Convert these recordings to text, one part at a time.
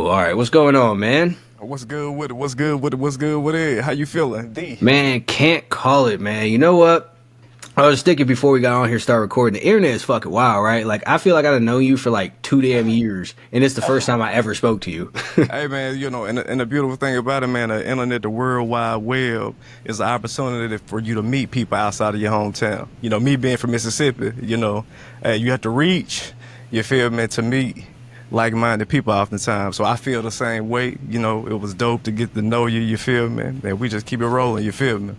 All right. What's going on, man? What's good with it? What's good with it? What's good with it? How you feeling, D? Man, can't call it, man. You know what? I was thinking before we got on here, start recording. The internet is fucking wild, right? Like, I feel like I've known you for like 2 damn years, and it's the first time I ever spoke to you. Hey man, and the beautiful thing about it, man, the internet, the World Wide Web, is an opportunity for you to meet people outside of your hometown. Me being from Mississippi, hey, you have to reach, you feel me, to meet like-minded people oftentimes. So I feel the same way. It was dope to get to know you. You feel me? And we just keep it rolling. You feel me?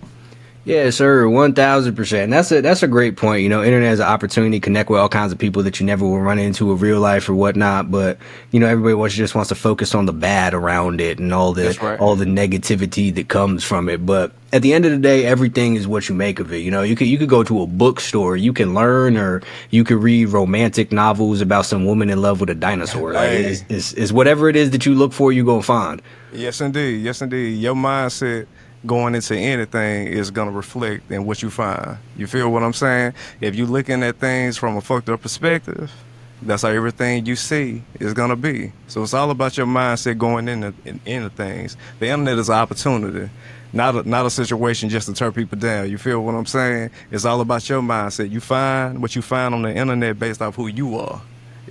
Yeah, sir, 1,000%. That's a great point. Internet is an opportunity to connect with all kinds of people that you never will run into in real life or whatnot. But everybody just wants to focus on the bad around it and all the That's right. all the negativity that comes from it. But at the end of the day, everything is what you make of it. You could go to a bookstore, you can learn, or you could read romantic novels about some woman in love with a dinosaur. Like Hey, it's whatever it is that you look for, you gonna find. yes indeed, yes indeed. Your mindset going into anything is gonna reflect in what you find. You feel what I'm saying? If you looking at things from a fucked up perspective, that's how everything you see is gonna be. So it's all about your mindset going into things. The internet is an opportunity, not a situation just to turn people down. You feel what I'm saying? It's all about your mindset. You find what you find on the internet based off who you are.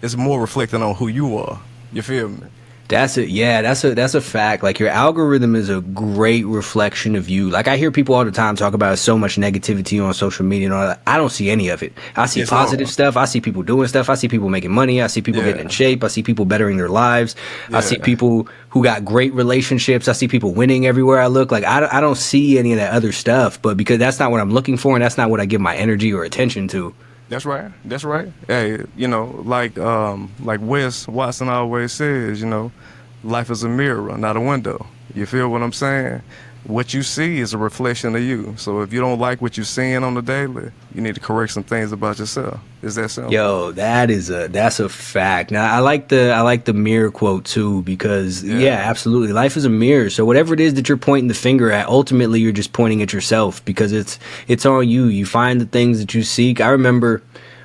It's more reflecting on who you are. You feel me? That's it. Yeah, that's a fact. Like, your algorithm is a great reflection of you. Like, I hear people all the time talk about so much negativity on social media and all that. I don't see any of it. I see It's positive not. stuff. I see people doing stuff. I see people making money. I see people getting in Yeah, shape. I see people bettering their lives. I see yeah. people who got great relationships. I see people winning everywhere I look. Like, I don't see any of that other stuff, but because that's not what I'm looking for and that's not what I give my energy or attention to. That's right. That's right. Hey, like Wes Watson always says, life is a mirror, not a window. You feel what I'm saying? What you see is a reflection of you. So if you don't like what you're seeing on the daily, you need to correct some things about yourself. Is that simple? Yo, that's a fact. Now I like the mirror quote too, because yeah, Yeah. absolutely. Life is a mirror. So whatever it is that you're pointing the finger at, ultimately you're just pointing at yourself because it's on you. You find the things that you seek. I remember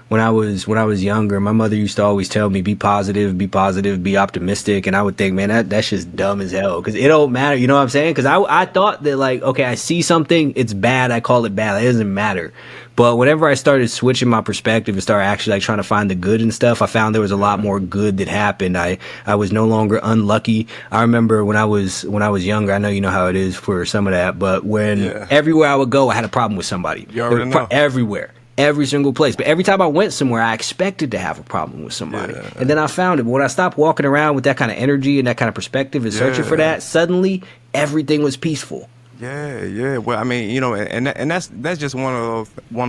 when I was younger, my mother used to always tell me, be positive, be optimistic, and I would think, man, that's just dumb as hell because it don't matter. You know what I'm saying? Because I thought that, like, okay, I see something, it's bad, I call it bad. It doesn't matter. But whenever I started switching my perspective and started actually like trying to find the good and stuff, I found there was a lot more good that happened. I was no longer unlucky. I remember when I was younger, I know you know how it is for some of that, but when Yeah. everywhere I would go, I had a problem with somebody. You already know. Everywhere. Every single place. But every time I went somewhere, I expected to have a problem with somebody. Yeah. And then I found it. But when I stopped walking around with that kind of energy and that kind of perspective and searching for Yeah. that, suddenly everything was peaceful. Yeah, yeah. Well, I mean, and that's just one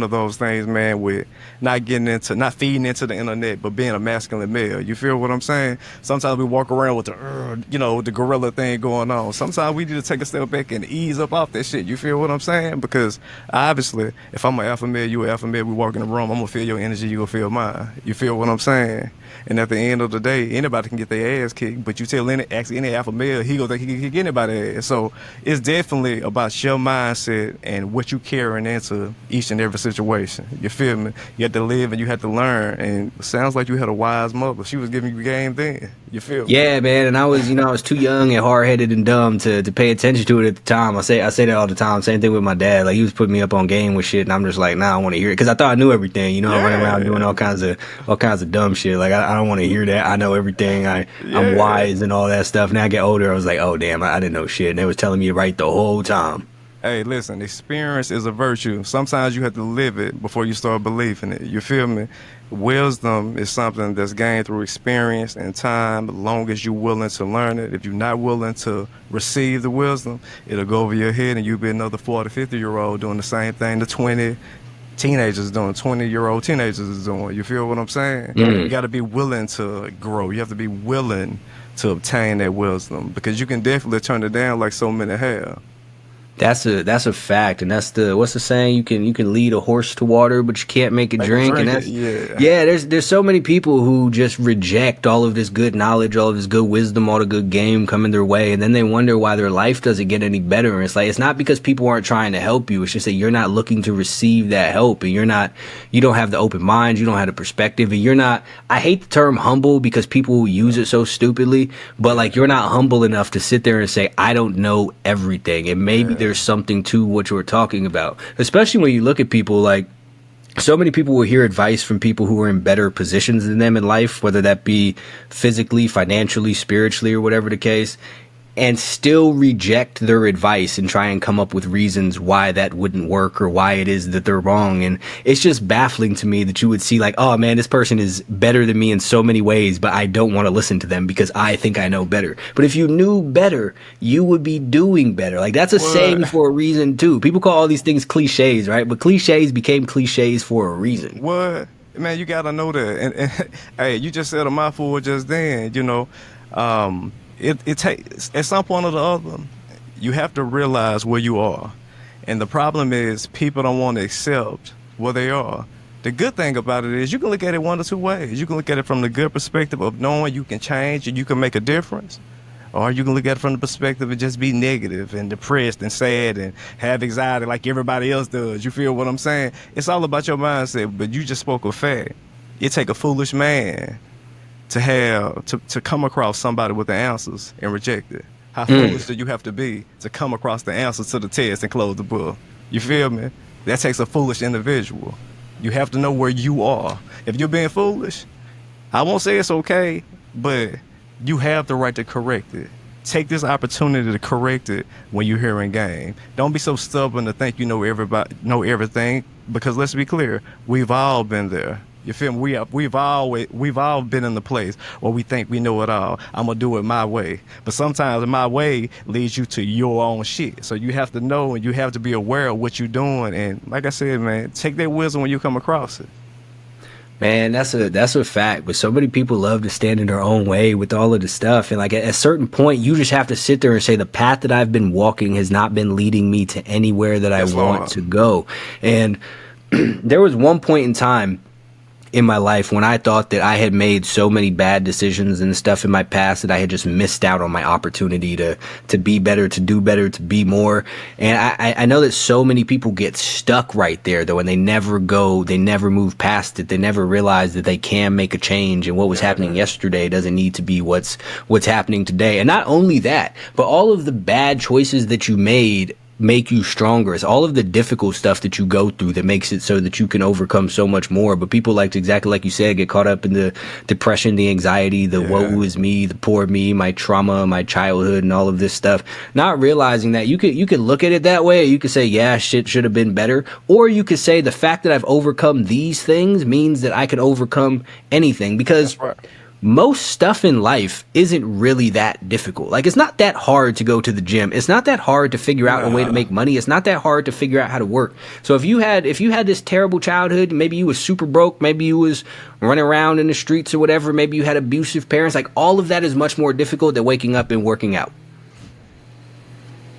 of those things, man. With not feeding into the internet, but being a masculine male. You feel what I'm saying? Sometimes we walk around with the gorilla thing going on. Sometimes we need to take a step back and ease up off that shit. You feel what I'm saying? Because obviously, if I'm an alpha male, you an alpha male, we walk in the room, I'm gonna feel your energy, you gonna feel mine. You feel what I'm saying? And at the end of the day, anybody can get their ass kicked, but you tell ask any alpha male, he gonna think he can kick anybody's ass. So it's definitely about your mindset and what you carrying into each and every situation. You feel me? You have to live and you have to learn. And it sounds like you had a wise mother. She was giving you game then. You feel me? Yeah, man, and I was too young and hard headed and dumb to pay attention to it at the time. I say that all the time. Same thing with my dad. Like, he was putting me up on game with shit, and I'm just like, nah, I want to hear it because I thought I knew everything. I'm running around doing Yeah. all kinds of dumb shit. Like, I don't want to hear that. I know everything. I'm Yeah. wise and all that stuff. Now I get older, I was like, oh damn, I didn't know shit. And they was telling me right the whole time. Hey, listen, experience is a virtue. Sometimes you have to live it before you start believing it. You feel me? Wisdom is something that's gained through experience and time, as long as you're willing to learn it. If you're not willing to receive the wisdom, it'll go over your head and you'll be another 40, 50-year-old doing the same thing the 20-year-old teenagers is doing. You feel what I'm saying? You got to be willing to grow. You have to be willing to obtain that wisdom because you can definitely turn it down like so many have. That's a fact, and that's the what's the saying? You can lead a horse to water, but you can't make it drink. And that's Yeah. yeah. There's so many people who just reject all of this good knowledge, all of this good wisdom, all the good game coming their way, and then they wonder why their life doesn't get any better. And it's like it's not because people aren't trying to help you. It's just that you're not looking to receive that help, and you don't have the open mind, you don't have the perspective, and you're not. I hate the term humble because people use it so stupidly, but like you're not humble enough to sit there and say I don't know everything, and maybe there's something to what you were talking about, especially when you look at people like so many people will hear advice from people who are in better positions than them in life, whether that be physically, financially, spiritually, or whatever the case, and still reject their advice and try and come up with reasons why that wouldn't work or why it is that they're wrong. And it's just baffling to me that you would see like, oh man, this person is better than me in so many ways, but I don't want to listen to them because I think I know better. But if you knew better, you would be doing better. Like that's a saying for a reason too. People call all these things cliches, right? But cliches became cliches for a reason. What? Man, you gotta know that. And hey, you just said a mouthful just then, it takes at some point or the other, you have to realize where you are. And the problem is people don't want to accept where they are. The good thing about it is you can look at it one or two ways. You can look at it from the good perspective of knowing you can change and you can make a difference. Or you can look at it from the perspective of just be negative and depressed and sad and have anxiety like everybody else does. You feel what I'm saying? It's all about your mindset, but you just spoke a fact. It take a foolish man to come across somebody with the answers and reject it. How foolish do you have to be to come across the answers to the test and close the book? You feel me? That takes a foolish individual. You have to know where you are. If you're being foolish, I won't say it's okay, but you have the right to correct it. Take this opportunity to correct it when you're hearing game. Don't be so stubborn to think you know everything, because let's be clear, we've all been there. You feel me? We've all been in the place where we think we know it all. I'm gonna do it my way, but sometimes my way leads you to your own shit. So you have to know and you have to be aware of what you're doing. And like I said, man, take that wisdom when you come across it. Man, that's a fact. But so many people love to stand in their own way with all of the stuff. And like at a certain point, you just have to sit there and say the path that I've been walking has not been leading me to anywhere that I want to go. And there was one point in time in my life when I thought that I had made so many bad decisions and stuff in my past that I had just missed out on my opportunity to be better, to do better, to be more. And I know that so many people get stuck right there though, and they never move past it. They never realize that they can make a change, and what was happening yesterday doesn't need to be what's happening today. And not only that, but all of the bad choices that you made make you stronger. It's all of the difficult stuff that you go through that makes it so that you can overcome so much more. But people like to, exactly like you said, get caught up in the depression, the anxiety, the woe is me, the poor me, my trauma, my childhood, and all of this stuff. Not realizing that you could look at it that way. You could say, yeah, shit should have been better. Or you could say the fact that I've overcome these things means that I can overcome anything. Because most stuff in life isn't really that difficult. Like, it's not that hard to go to the gym. It's not that hard to figure out a way to make money. It's not that hard to figure out how to work. So if you had this terrible childhood, maybe you was super broke, maybe you was running around in the streets or whatever, maybe you had abusive parents, like all of that is much more difficult than waking up and working out.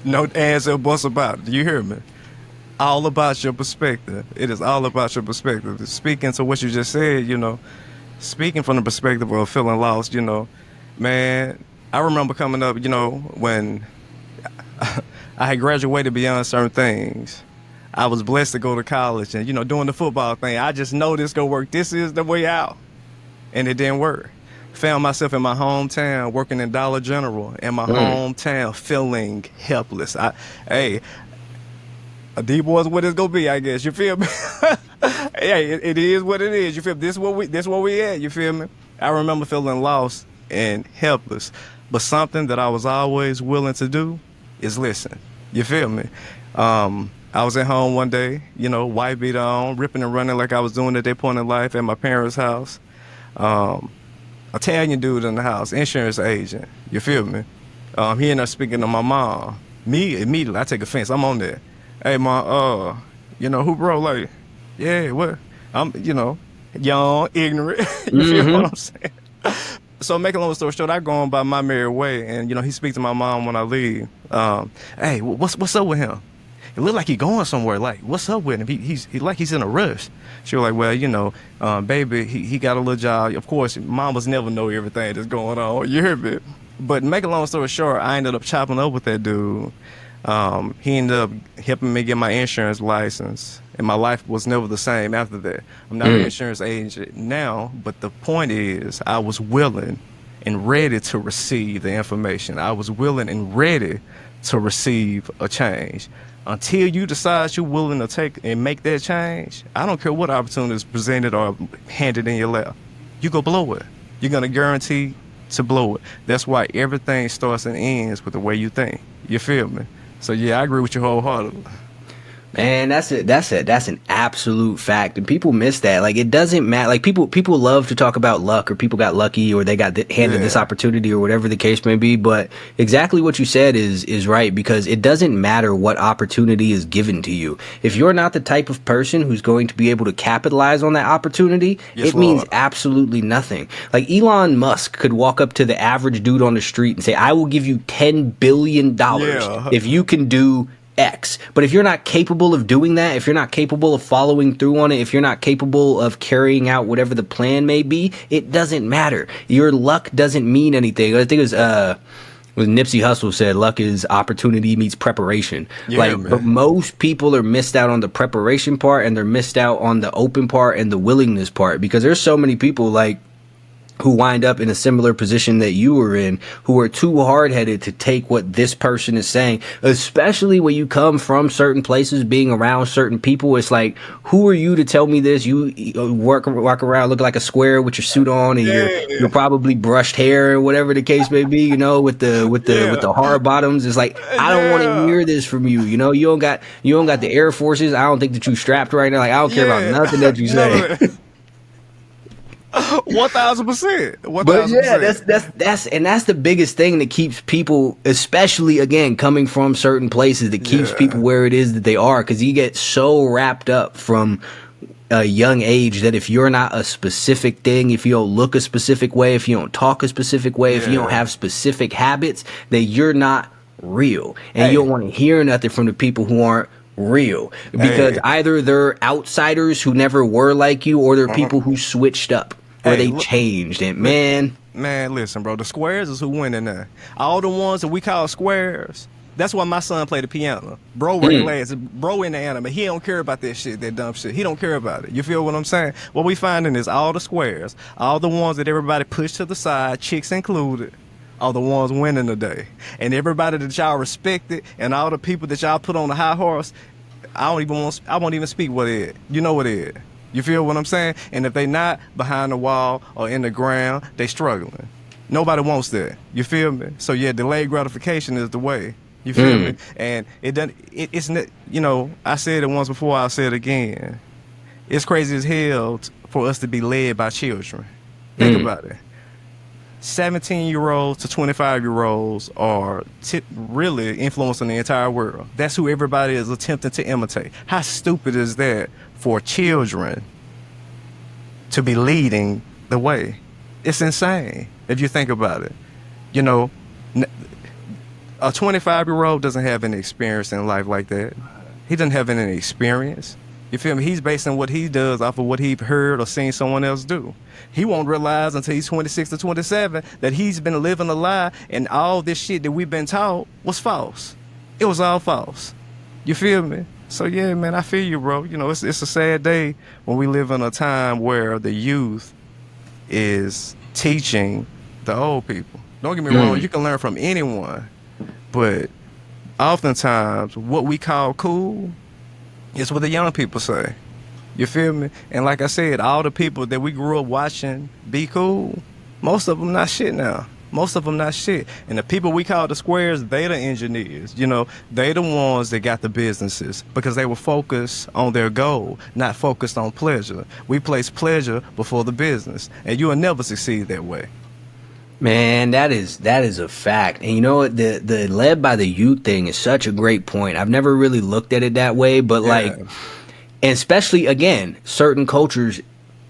No ands or buts about it. Do you hear me? All about your perspective. It is all about your perspective. Speaking to what you just said, speaking from the perspective of feeling lost, man, I remember coming up, when I had graduated beyond certain things. I was blessed to go to college and, doing the football thing. I just know this gonna work. This is the way out. And it didn't work. Found myself in my hometown working in Dollar General in my hometown feeling helpless. D-boy's what it's gonna be, I guess. You feel me? Hey, it is what it is. You feel me? This where we at. You feel me? I remember feeling lost and helpless, but something that I was always willing to do is listen. You feel me? I was at home one day, white beater on, ripping and running like I was doing at that point in life at my parents' house. Italian dude in the house, insurance agent. You feel me? He ended up speaking to my mom. Me immediately, I take offense. I'm on there. Hey, mom, who bro? Like, yeah, what? I'm, young, ignorant. You feel what I'm saying? So make a long story short, I go on by my merry way, and he speaks to my mom when I leave. Hey, what's up with him? It looked like he going somewhere. Like, what's up with him? He's in a rush. She was like, well, baby, he got a little job. Of course, mamas never know everything that's going on. You hear me? But make a long story short, I ended up chopping up with that dude. He ended up helping me get my insurance license, and my life was never the same after that. I'm not an insurance agent now, but the point is, I was willing and ready to receive the information. I was willing and ready to receive a change. Until you decide you're willing to take and make that change, I don't care what opportunity is presented or handed in your lap. You go blow it. You're going to guarantee to blow it. That's why everything starts and ends with the way you think. You feel me? So yeah, I agree with you wholeheartedly. Man, that's an absolute fact, and people miss that. Like, it doesn't matter. Like, people love to talk about luck, or people got lucky, or they got handed this opportunity, or whatever the case may be. But exactly what you said is right, because it doesn't matter what opportunity is given to you. If you're not the type of person who's going to be able to capitalize on that opportunity, it means absolutely nothing. Like, Elon Musk could walk up to the average dude on the street and say, "I will give you $10 billion if you can do X." But if you're not capable of doing that, if you're not capable of following through on it, if you're not capable of carrying out whatever the plan may be, it doesn't matter. Your luck doesn't mean anything. I think it was Nipsey Hussle said, luck is opportunity meets preparation. But most people are missed out on the preparation part, and they're missed out on the open part and the willingness part, because there's so many people who wind up in a similar position that you were in, who are too hard-headed to take what this person is saying, especially when you come from certain places, being around certain people. It's like, who are you to tell me this? You walk around looking like a square with your suit on, and you're probably brushed hair, or whatever the case may be, with the hard bottoms. It's like, I don't want to hear this from you. You don't got the Air Forces. I don't think that you strapped right now. Like, I don't care about nothing that you say. 1,000%. But yeah, that's the biggest thing that keeps people, especially again coming from certain places, that keeps people where it is that they are, because you get so wrapped up from a young age that if you're not a specific thing, if you don't look a specific way, if you don't talk a specific way, if you don't have specific habits, that you're not real, and you don't want to hear nothing from the people who aren't real, because either they're outsiders who never were like you, or they're people who switched up, or they changed. And man, listen, bro, the squares is who win in there. All the ones that we call squares. That's why my son played the piano. Bro wearing glasses. Bro in the anime. He don't care about that shit, that dumb shit. He don't care about it. You feel what I'm saying? What we finding is all the squares, all the ones that everybody pushed to the side, chicks included, are the ones winning today. And everybody that y'all respected, and all the people that y'all put on the high horse, I won't even speak what it is. You know what it is. You feel what I'm saying? And if they not behind the wall or in the ground, they struggling. Nobody wants that. You feel me? So yeah, delayed gratification is the way. You feel me? And it's I said it once before, I'll say it again. It's crazy as hell for us to be led by children. Think about it. 17-year-olds to 25-year-olds are really influencing the entire world. That's who everybody is attempting to imitate. How stupid is that for children to be leading the way? It's insane if you think about it. A 25-year-old doesn't have any experience in life like that. He doesn't have any experience. You feel me? He's basing what he does off of what he heard or seen someone else do. He won't realize until he's 26 to 27 that he's been living a lie, and all this shit that we've been taught was false. It was all false. You feel me? So yeah, man, I feel you, bro. It's a sad day when we live in a time where the youth is teaching the old people. Don't get me wrong, you can learn from anyone, but oftentimes what we call cool, it's what the young people say. You feel me? And like I said, all the people that we grew up watching be cool, most of them not shit now. Most of them not shit. And the people we call the squares, they the engineers. They the ones that got the businesses because they were focused on their goal, not focused on pleasure. We place pleasure before the business, and you will never succeed that way. Man, that is a fact. And you know what? The led by the youth thing is such a great point. I've never really looked at it that way, but and especially again, certain cultures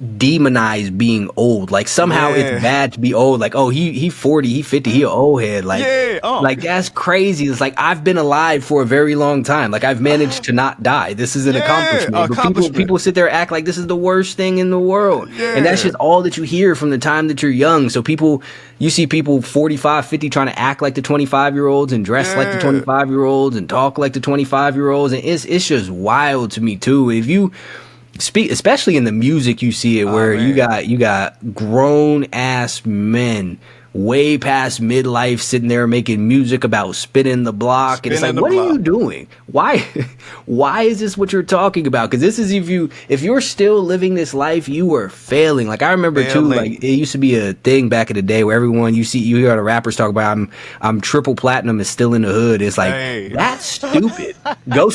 demonize being old. Like somehow Yeah. it's bad to be old. Like, oh, he 40, he 50, he an old head. Like, Yeah, like that's crazy. It's like I've been alive for a very long time. Like I've managed to not die. This is an Yeah, accomplishment. But accomplishment. people sit there and act like this is the worst thing in the world. And that's Yeah. just all that you hear from the time that you're young. So you see people 45, 50 trying to act like the 25-year-olds and dress like the Yeah. 25-year-olds and talk like the 25-year-olds. And it's just wild to me too. If you speak, especially in the music, you see it where man. you got grown ass men way past midlife sitting there making music about spinning the block, and it's like, Spinning the what are you block. doing? Why is this what you're talking about? Because this is, if you're still living this life, you are failing. Like I remember too, Failing. like it used to be a thing back in the day where everyone you hear the rappers talk about, I'm triple platinum is still in the hood. It's like, Hey. that's stupid. Go.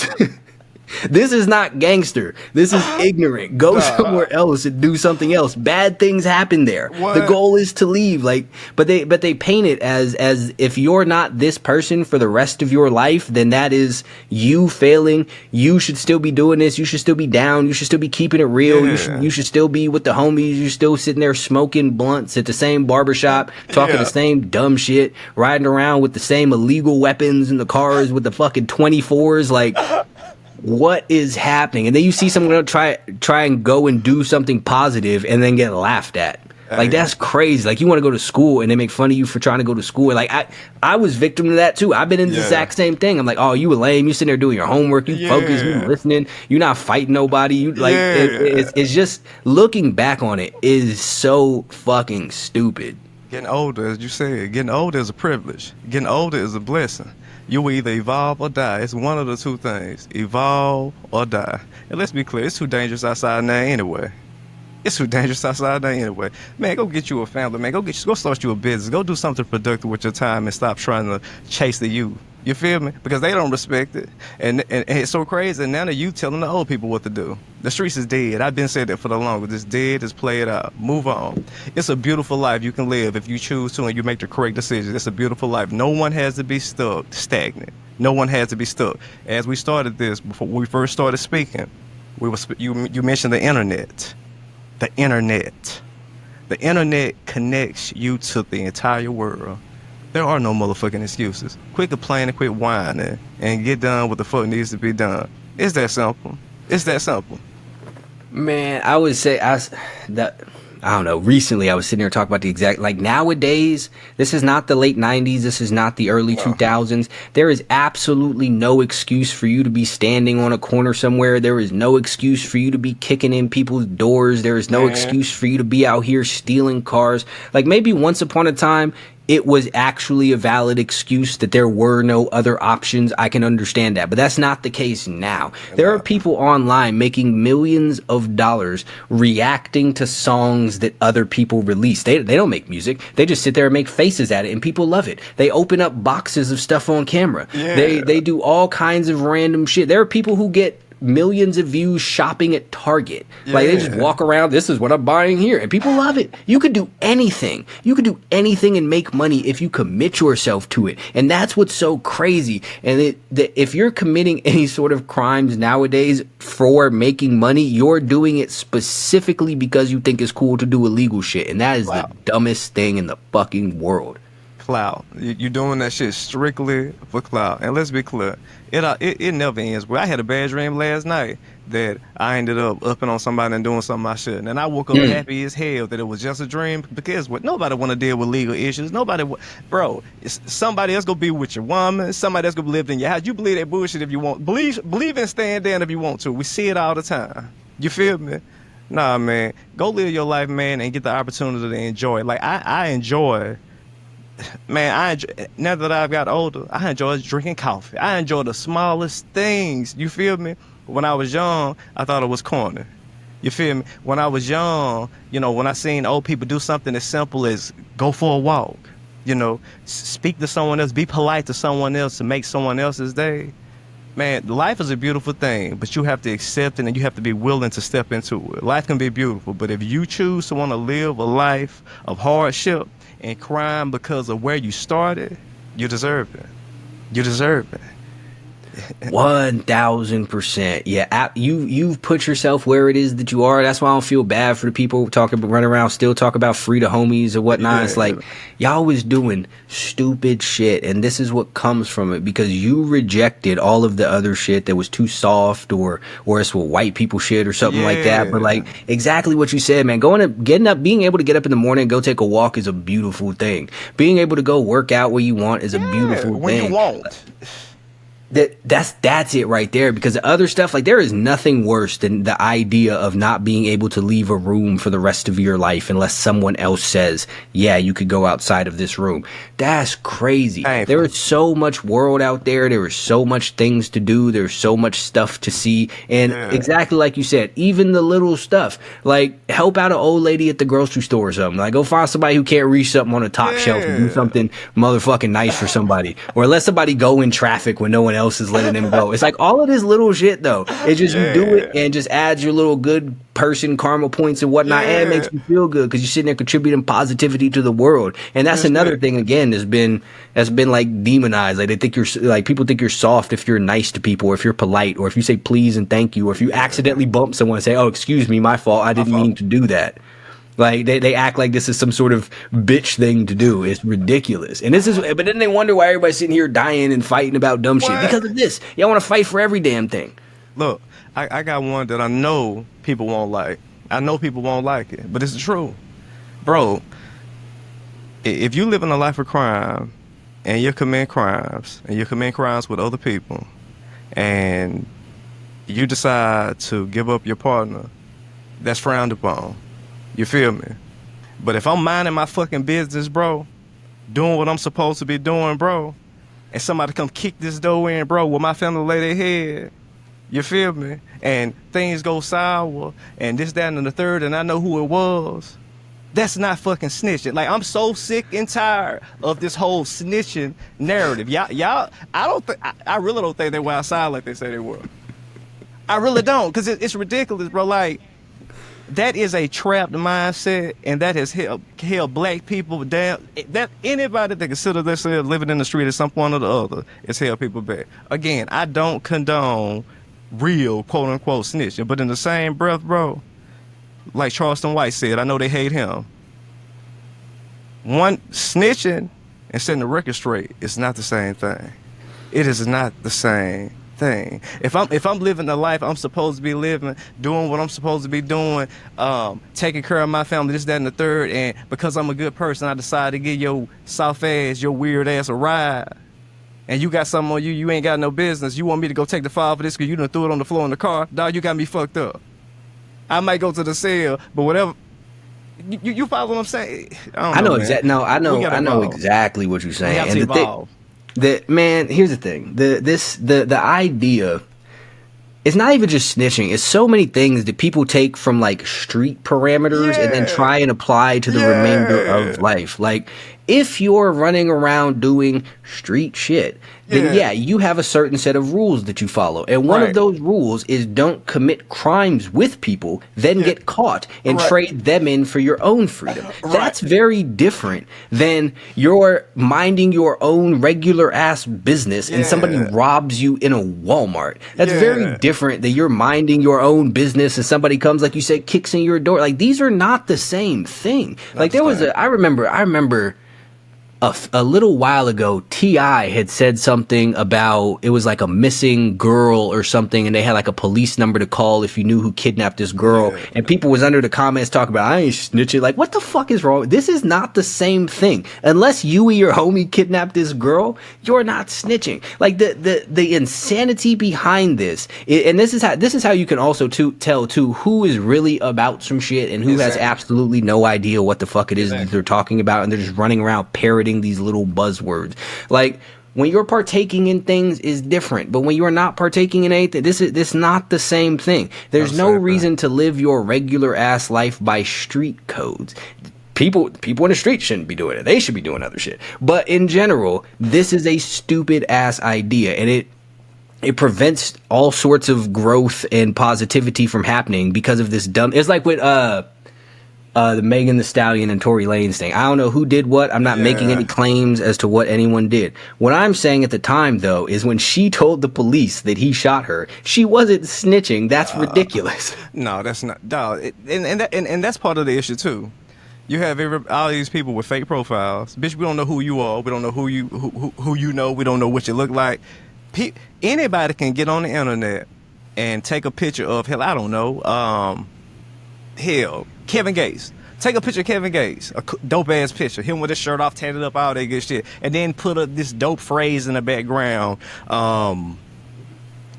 This is not gangster. This is ignorant. Go somewhere else and do something else. Bad things happen there. What? The goal is to leave. Like, but they paint it as if you're not this person for the rest of your life, then that is you failing. You should still be doing this. You should still be down. You should still be keeping it real. Yeah. You should still be with the homies. You're still sitting there smoking blunts at the same barbershop, talking Yeah. the same dumb shit, riding around with the same illegal weapons in the cars with the fucking 24s. Like, what is happening? And then you see someone try and go and do something positive and then get laughed at. Like, that's crazy. Like, you want to go to school and they make fun of you for trying to go to school. Like, I was victim to that too. I've been in the Yeah. exact same thing. I'm like, oh, you a lame. You sitting there doing your homework. You focus. You Yeah. listening. You're not fighting nobody. You like, Yeah. it's just, looking back on it is so fucking stupid. Getting older, as you said, getting older is a privilege. Getting older is a blessing. You will either evolve or die. It's one of the two things. Evolve or die. And let's be clear, it's too dangerous outside now anyway. It's too dangerous outside there anyway. Man, go get you a family, man. Go start you a business. Go do something productive with your time and stop trying to chase the youth. You feel me? Because they don't respect it. And it's so crazy. And now that you telling the old people what to do. The streets is dead. I've been saying that for the longest. It's dead. It's played out. Move on. It's a beautiful life you can live if you choose to and you make the correct decisions. It's a beautiful life. No one has to be stuck, stagnant. No one has to be stuck. As we started this, before we first started speaking, you mentioned the internet. The internet. The internet connects you to the entire world. There are no motherfucking excuses. Quit complaining, quit whining, and get done what the fuck needs to be done. It's that simple. It's that simple. Man, I would say I don't know. Recently, I was sitting here talking about the exact, like, nowadays, this is not the late 90s. This is not the early 2000s. There is absolutely no excuse for you to be standing on a corner somewhere. There is no excuse for you to be kicking in people's doors. There is no excuse for you to be out here stealing cars. Like, maybe once upon a time, it was actually a valid excuse that there were no other options. I can understand that, but that's not the case now. There are people online making millions of dollars reacting to songs that other people release. They don't make music. They just sit there and make faces at it, and people love it. They open up boxes of stuff on camera. Yeah. They do all kinds of random shit. There are people who get millions of views shopping at Target. Like, they just Yeah. walk around, this is what I'm buying here, and people love it. You could do anything. You could do anything and make money if you commit yourself to it. And that's what's so crazy. And that if you're committing any sort of crimes nowadays for making money, you're doing it specifically because you think it's cool to do illegal shit. And that is the dumbest thing in the fucking world. Clout. You're doing that shit strictly for clout. And let's be clear, it never ends. Well, I had a bad dream last night that I ended up upping on somebody and doing something I shouldn't. And I woke up happy as hell that it was just a dream, because nobody want to deal with legal issues. Bro, somebody else gonna be with your woman. Somebody else gonna live in your house. You believe that bullshit if you want. Believe and stand down if you want to. We see it all the time. You feel me? Nah, man. Go live your life, man, and get the opportunity to enjoy it. Like, I enjoy. Man, now that I've got older, I enjoy drinking coffee. I enjoy the smallest things. You feel me? When I was young, I thought it was corny. You feel me? When I was young, when I seen old people do something as simple as go for a walk, speak to someone else, be polite to someone else to make someone else's day. Man, life is a beautiful thing, but you have to accept it and you have to be willing to step into it. Life can be beautiful, but if you choose to want to live a life of hardship and crime because of where you started, you deserve it. You deserve it. 1000%. Yeah, you've put yourself where it is that you are. That's why I don't feel bad for the people talking about running around still talk about free the homies or whatnot. Yeah. It's like y'all was doing stupid shit, and this is what comes from it because you rejected all of the other shit that was too soft or it's what white people shit or something like that. But like exactly what you said, man. Being able to get up in the morning and go take a walk is a beautiful thing. Being able to go work out where you want is a beautiful when thing. you want. That's it right there, because the other stuff, like, there is nothing worse than the idea of not being able to leave a room for the rest of your life unless someone else says, yeah, you could go outside of this room. That's crazy. Painful. There is so much world out there. There is so much things to do. There's so much stuff to see. And exactly like you said, even the little stuff, like help out an old lady at the grocery store or something. Like, go find somebody who can't reach something on the top shelf and do something motherfucking nice for somebody. Or let somebody go in traffic when no one else is letting them go. It's like all of this little shit though. It's just you do it and just adds your little good person karma points and whatnot, and it makes you feel good because you're sitting there contributing positivity to the world. And that's another thing again that's been like demonized. Like they think you're like, people think you're soft if you're nice to people, or if you're polite, or if you say please and thank you, or if you accidentally bump someone and say, oh, excuse me, my fault, I didn't mean to do that. Like they act like this is some sort of bitch thing to do. It's ridiculous. And but then they wonder why everybody's sitting here dying and fighting about dumb shit because of this. Y'all want to fight for every damn thing. Look, I got one that I know people won't like. I know people won't like it, but it's true. Bro, if you live in a life of crime and you commit crimes with other people and you decide to give up your partner, that's frowned upon. You feel me? But if I'm minding my fucking business, bro, doing what I'm supposed to be doing, bro, and somebody come kick this door in, bro, where my family lay their head, you feel me? And things go sour, and this, that, and the third, and I know who it was. That's not fucking snitching. Like, I'm so sick and tired of this whole snitching narrative. Y'all, I really don't think they were outside like they say they were. I really don't, because it's ridiculous, bro. Like, that is a trapped mindset, and that has held black people down. That anybody that consider themselves living in the street at some point or the other has held people back. Again, I don't condone real quote unquote snitching, but in the same breath, bro, like Charleston White said, I know they hate him. One snitching and setting the record straight is not the same thing. It is not the same thing. If I'm living the life I'm supposed to be living, doing what I'm supposed to be doing, taking care of my family, this, that, and the third, and because I'm a good person, I decide to give your soft ass, your weird ass a ride, and you got something on you ain't got no business. You want me to go take the file for this because you done threw it on the floor in the car? Dog, you got me fucked up. I might go to the cell, but whatever. You follow what I'm saying? I know exactly what you're saying. We have to evolve. Man, here's the thing. The idea, it's not even just snitching. It's so many things that people take from like street parameters and then try and apply to the remainder of life. Like, if you're running around doing street shit, then you have a certain set of rules that you follow. And one of those rules is don't commit crimes with people, then get caught and trade them in for your own freedom. That's very different than you're minding your own regular ass business and somebody robs you in a Walmart. That's very different than you're minding your own business and somebody comes, like you said, kicks in your door. Like, these are not the same thing. Like, there was I remember a little while ago, T.I. had said something about, it was like a missing girl or something, and they had like a police number to call if you knew who kidnapped this girl. And people was under the comments talking about, I ain't snitching. Like, what the fuck is wrong? This is not the same thing. Unless you or your homie kidnapped this girl, you're not snitching. Like, the insanity behind this, and this is how you can also tell who is really about some shit and who has absolutely no idea what the fuck it is that they're talking about, and they're just running around parroting these little buzzwords. Like, when you're partaking in things is different, but when you are not partaking in anything, this is not the same thing. There's no reason to live your regular ass life by street codes. People in the street shouldn't be doing it. They should be doing other shit. But in general, this is a stupid ass idea, and it prevents all sorts of growth and positivity from happening because of this dumb. It's like with the Megan Thee Stallion and Tory Lanez thing. I don't know who did what. I'm not making any claims as to what anyone did. What I'm saying at the time, though, is when she told the police that he shot her, she wasn't snitching. That's ridiculous. No, that's not. Dog. And that's part of the issue too. You have all these people with fake profiles. Bitch, we don't know who you are. We don't know who you know. We don't know what you look like. Anybody can get on the internet and take a picture of, hell, I don't know, Kevin Gates. Take a picture of Kevin Gates, a dope ass picture, him with his shirt off, tatted up, all that good shit, and then put this dope phrase in the background,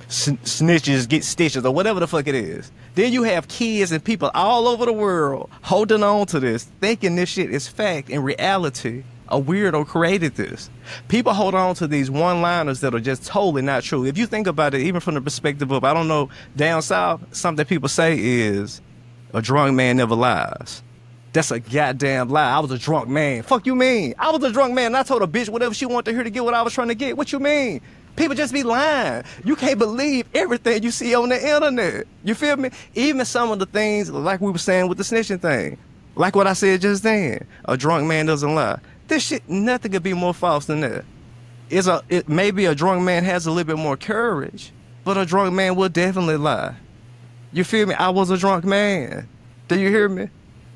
snitches get stitches, or whatever the fuck it is. Then you have kids and people all over the world holding on to this, thinking this shit is fact. In reality, a weirdo created this. People hold on to these one-liners that are just totally not true. If you think about it, even from the perspective of, I don't know, down south, something people say is, a drunk man never lies. That's a goddamn lie. I was a drunk man. Fuck you mean? I was a drunk man and I told a bitch whatever she wanted to hear to get what I was trying to get. What you mean? People just be lying. You can't believe everything you see on the internet. You feel me? Even some of the things, like we were saying with the snitching thing. Like what I said just then. A drunk man doesn't lie. This shit, nothing could be more false than that. Maybe a drunk man has a little bit more courage, but a drunk man will definitely lie. You feel me? I was a drunk man. Do you hear me?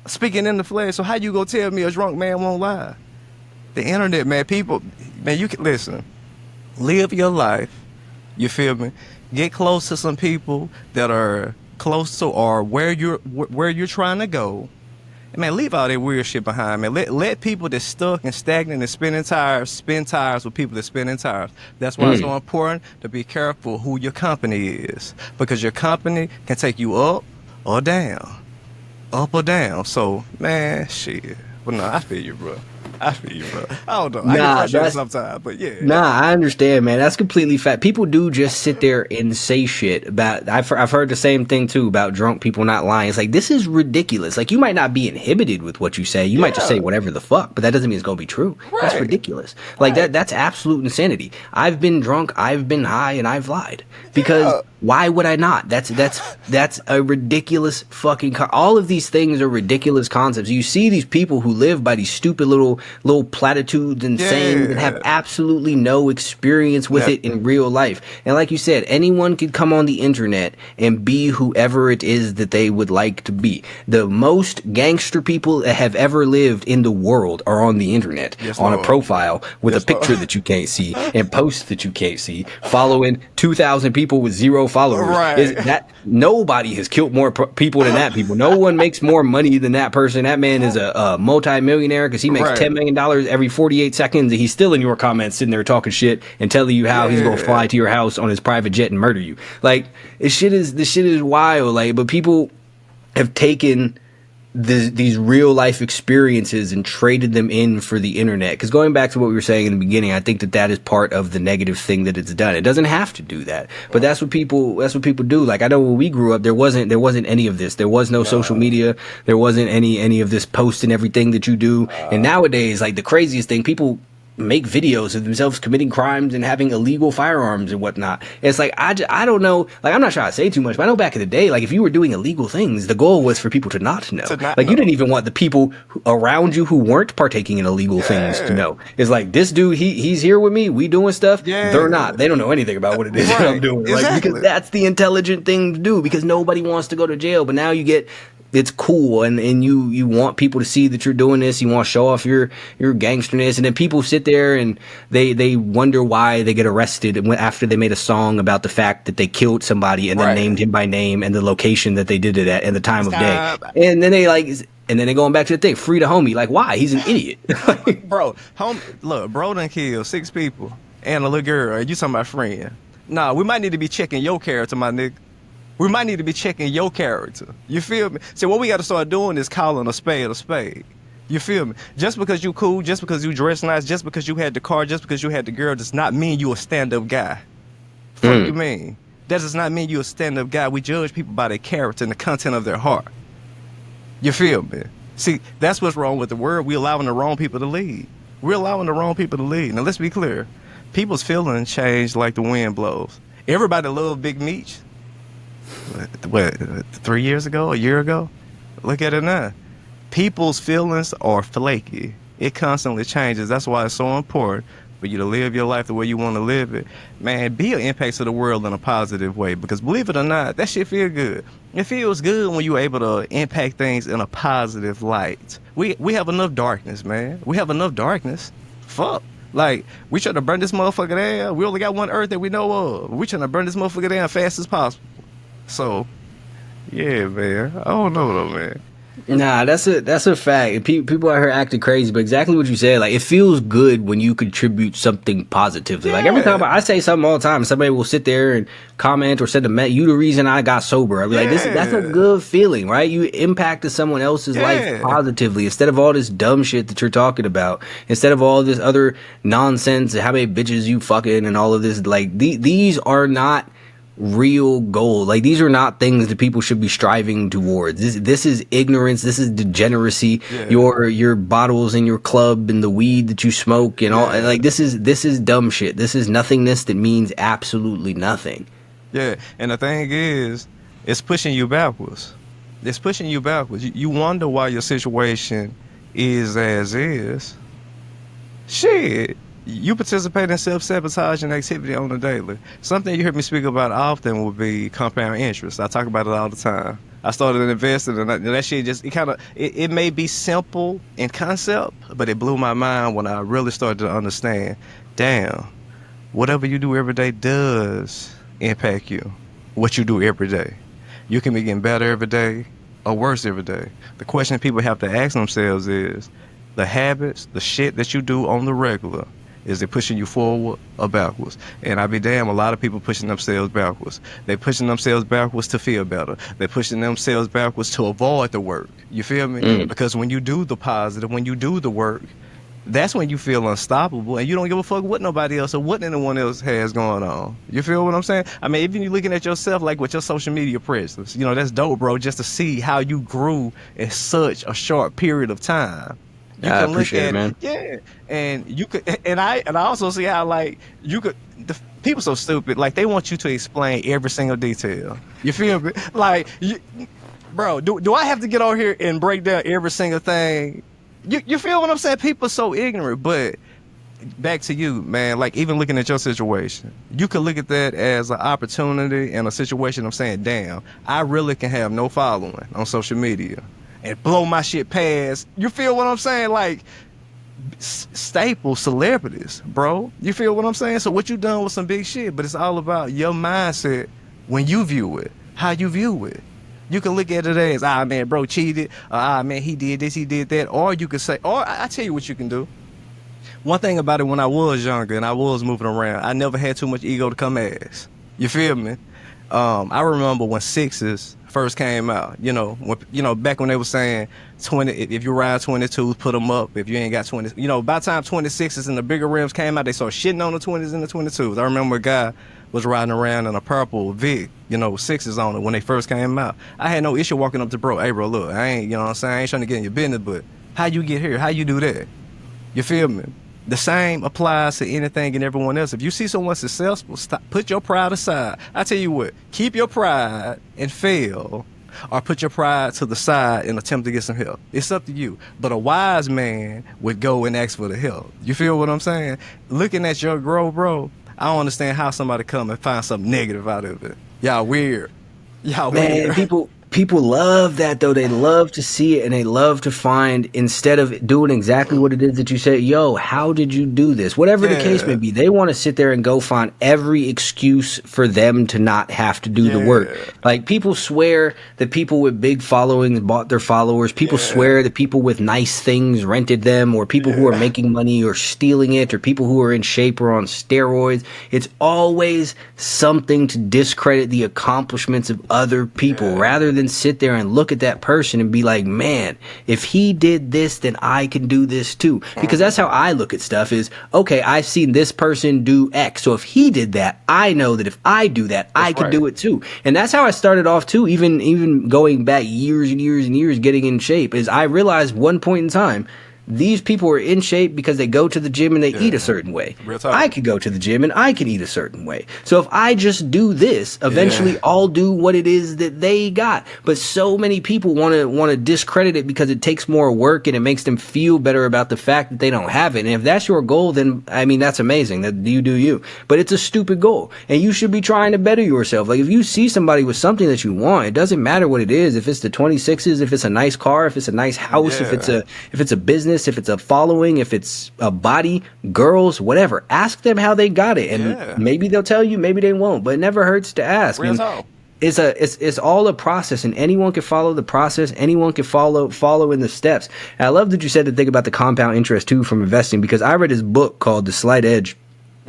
Speaking in the flesh. So how you gonna tell me a drunk man won't lie? The internet, man, people, man, you can listen. Live your life. You feel me? Get close to some people that are close to or where you're trying to go. And man, leave all that weird shit behind, man. Let people that's stuck and stagnant and spin tires with people that spinning tires. That's why it's so important to be careful who your company is, because your company can take you up or down. Up or down. So, man, shit. Well, no, I feel you, bro. I don't know. I get frustrated sometimes, but yeah. Nah, I understand, man. That's completely fact. People do just sit there and say shit about. I've heard the same thing too about drunk people not lying. It's like, this is ridiculous. Like, you might not be inhibited with what you say. You might just say whatever the fuck, but that doesn't mean it's gonna be true. Right. That's ridiculous. Like that's absolute insanity. I've been drunk, I've been high, and I've lied because. Why would I not? That's a ridiculous fucking. All of these things are ridiculous concepts. You see these people who live by these stupid little platitudes and sayings and have absolutely no experience with it in real life. And like you said, anyone could come on the internet and be whoever it is that they would like to be. The most gangster people that have ever lived in the world are on the internet, on a profile with a picture that you can't see and posts that you can't see, following 2,000 people with 0 followers. Right. Is that nobody has killed more people than that people. No one makes more money than that person. That man is a multi-millionaire because he makes $10 million every 48 seconds, and he's still in your comments sitting there talking shit and telling you how he's gonna fly to your house on his private jet and murder you. Like, this shit is wild. Like, but people have taken these real life experiences and traded them in for the internet. Because going back to what we were saying in the beginning, I think that is part of the negative thing that it's done. It doesn't have to do that, but that's what people do. Like, I know when we grew up, there wasn't any of this. There was no social media. There wasn't any of this posting everything that you do. And nowadays, like, the craziest thing, people make videos of themselves committing crimes and having illegal firearms and whatnot. It's like, I don't know, like, I'm not trying to say too much, but I know back in the day, like, if you were doing illegal things, the goal was for people to not know. You didn't even want the people around you who weren't partaking in illegal things to know. It's like, this dude, he's here with me, we doing stuff. They're not. They don't know anything about what it is that I'm doing. Like, because that's the intelligent thing to do, because nobody wants to go to jail. But now you get, it's cool, and you want people to see that you're doing this. You want to show off your gangsterness, and then people sit there and they wonder why they get arrested after they made a song about the fact that they killed somebody and then named him by name and the location that they did it at and the time of day. And then they going back to the thing, free the homie. Like, why? He's an idiot. Bro, bro done killed 6 people and a little girl. You talking about friend? Nah, we might need to be checking your character, my nigga. We might need to be checking your character. You feel me? So what we got to start doing is calling a spade a spade. You feel me? Just because you cool, just because you dress nice, just because you had the car, just because you had the girl, does not mean you a stand-up guy. What you mean? That does not mean you a stand-up guy. We judge people by their character and the content of their heart. You feel me? See, that's what's wrong with the world. We're allowing the wrong people to lead. We're allowing the wrong people to lead. Now, let's be clear. People's feelings change like the wind blows. Everybody loved Big Meech. What, 3 years ago, a year ago? Look at it now. People's feelings are flaky. It constantly changes. That's why it's so important for you to live your life the way you want to live it. Man, be an impact to the world in a positive way. Because believe it or not, that shit feel good. It feels good when you're able to impact things in a positive light. We have enough darkness, man. We have enough darkness. Fuck. Like, we trying to burn this motherfucker down. We only got one earth that we know of. We trying to burn this motherfucker down fast as possible. So, yeah, man. I don't know though, man. Nah, that's a fact. People out here acting crazy, but exactly what you said. Like, it feels good when you contribute something positively. Like, every time I say something all the time, somebody will sit there and comment or send a you the reason I got sober. I'll be like, that's a good feeling, right? You impacted someone else's life positively instead of all this dumb shit that you're talking about. Instead of all this other nonsense and how many bitches you fucking and all of this. Like, these are not real goal. Like, these are not things that people should be striving towards. This is ignorance. This is degeneracy. Your bottles in your club and the weed that you smoke and all. Like, this is dumb shit. This is nothingness that means absolutely nothing. Yeah, and the thing is, it's pushing you backwards. It's pushing you backwards. You wonder why your situation is as is. Shit. You participate in self-sabotaging activity on the daily. Something you hear me speak about often would be compound interest. I talk about it all the time. I started investing, and that shit just, it may be simple in concept, but it blew my mind when I really started to understand, damn, whatever you do every day does impact you, what you do every day. You can be getting better every day or worse every day. The question people have to ask themselves is, the habits, the shit that you do on the regular, is it pushing you forward or backwards? And I be damn, a lot of people pushing themselves backwards. They pushing themselves backwards to feel better. They're pushing themselves backwards to avoid the work. You feel me? Because when you do the positive, when you do the work, that's when you feel unstoppable and you don't give a fuck what nobody else or what anyone else has going on. You feel what I'm saying? I mean, even you looking at yourself, like with your social media presence, you know, that's dope, bro, just to see how you grew in such a short period of time. You I can appreciate it, man. Yeah, and you could, and I also see how, like, you could. The people so stupid, like, they want you to explain every single detail. You feel me? Like, bro, do I have to get over here and break down every single thing? You feel what I'm saying? People are so ignorant. But back to you, man. Like, even looking at your situation, you could look at that as an opportunity and a situation. I'm saying, damn, I really can have no following on social media and blow my shit past. You feel what I'm saying? Like, staple celebrities, bro. You feel what I'm saying? So what you done with some big shit, but it's all about your mindset when you view it, how you view it. You can look at it as, man, bro cheated, man, he did this, he did that, or you could say, or I tell you what you can do. One thing about it, when I was younger and I was moving around, I never had too much ego to come ass. You feel me? I remember when Sixes first came out, back when they were saying 20, if you ride 22s, put them up. If you ain't got 20, by the time 26s and the bigger rims came out, they started shitting on the 20s and the 22s. I remember a guy was riding around in a purple Vic, sixes on it when they first came out. I had no issue walking up to bro, hey bro, look, I ain't, I ain't trying to get in your business, but how you get here? How you do that? You feel me? The same applies to anything and everyone else. If you see someone successful, put your pride aside. I tell you what, keep your pride and fail, or put your pride to the side and attempt to get some help. It's up to you. But a wise man would go and ask for the help. You feel what I'm saying? Looking at your growth, bro, I don't understand how somebody come and find something negative out of it. Y'all weird. Y'all Man, weird. people love that, though. They love to see it, and they love to find, instead of doing exactly what it is that you say, yo, how did you do this? Whatever the case may be, they want to sit there and go find every excuse for them to not have to do the work. Like, people swear that people with big followings bought their followers. People swear that people with nice things rented them, or people who are making money or stealing it, or people who are in shape or on steroids. It's always something to discredit the accomplishments of other people, rather than sit there and look at that person and be like, man, if he did this, then I can do this too. Because that's how I look at stuff is, okay, I've seen this person do X. So if he did that, I know that if I do that, I can do it too. And that's how I started off too, even going back years and years and years getting in shape, is I realized one point in time, These people are in shape because they go to the gym and they eat a certain way. Real talk. I could go to the gym and I could eat a certain way. So if I just do this, eventually I'll do what it is that they got. But so many people want to discredit it because it takes more work and it makes them feel better about the fact that they don't have it. And if that's your goal, then I mean that's amazing. That you do you. But it's a stupid goal, and you should be trying to better yourself. Like if you see somebody with something that you want, it doesn't matter what it is. If it's the 26s, if it's a nice car, if it's a nice house, if it's a business, if it's a following, if it's a body, girls, whatever. Ask them how they got it, and maybe they'll tell you, maybe they won't. But it never hurts to ask. Real talk. It's all a process, and anyone can follow the process. Anyone can follow in the steps. And I love that you said to think about the compound interest too from investing, because I read his book called The Slight Edge.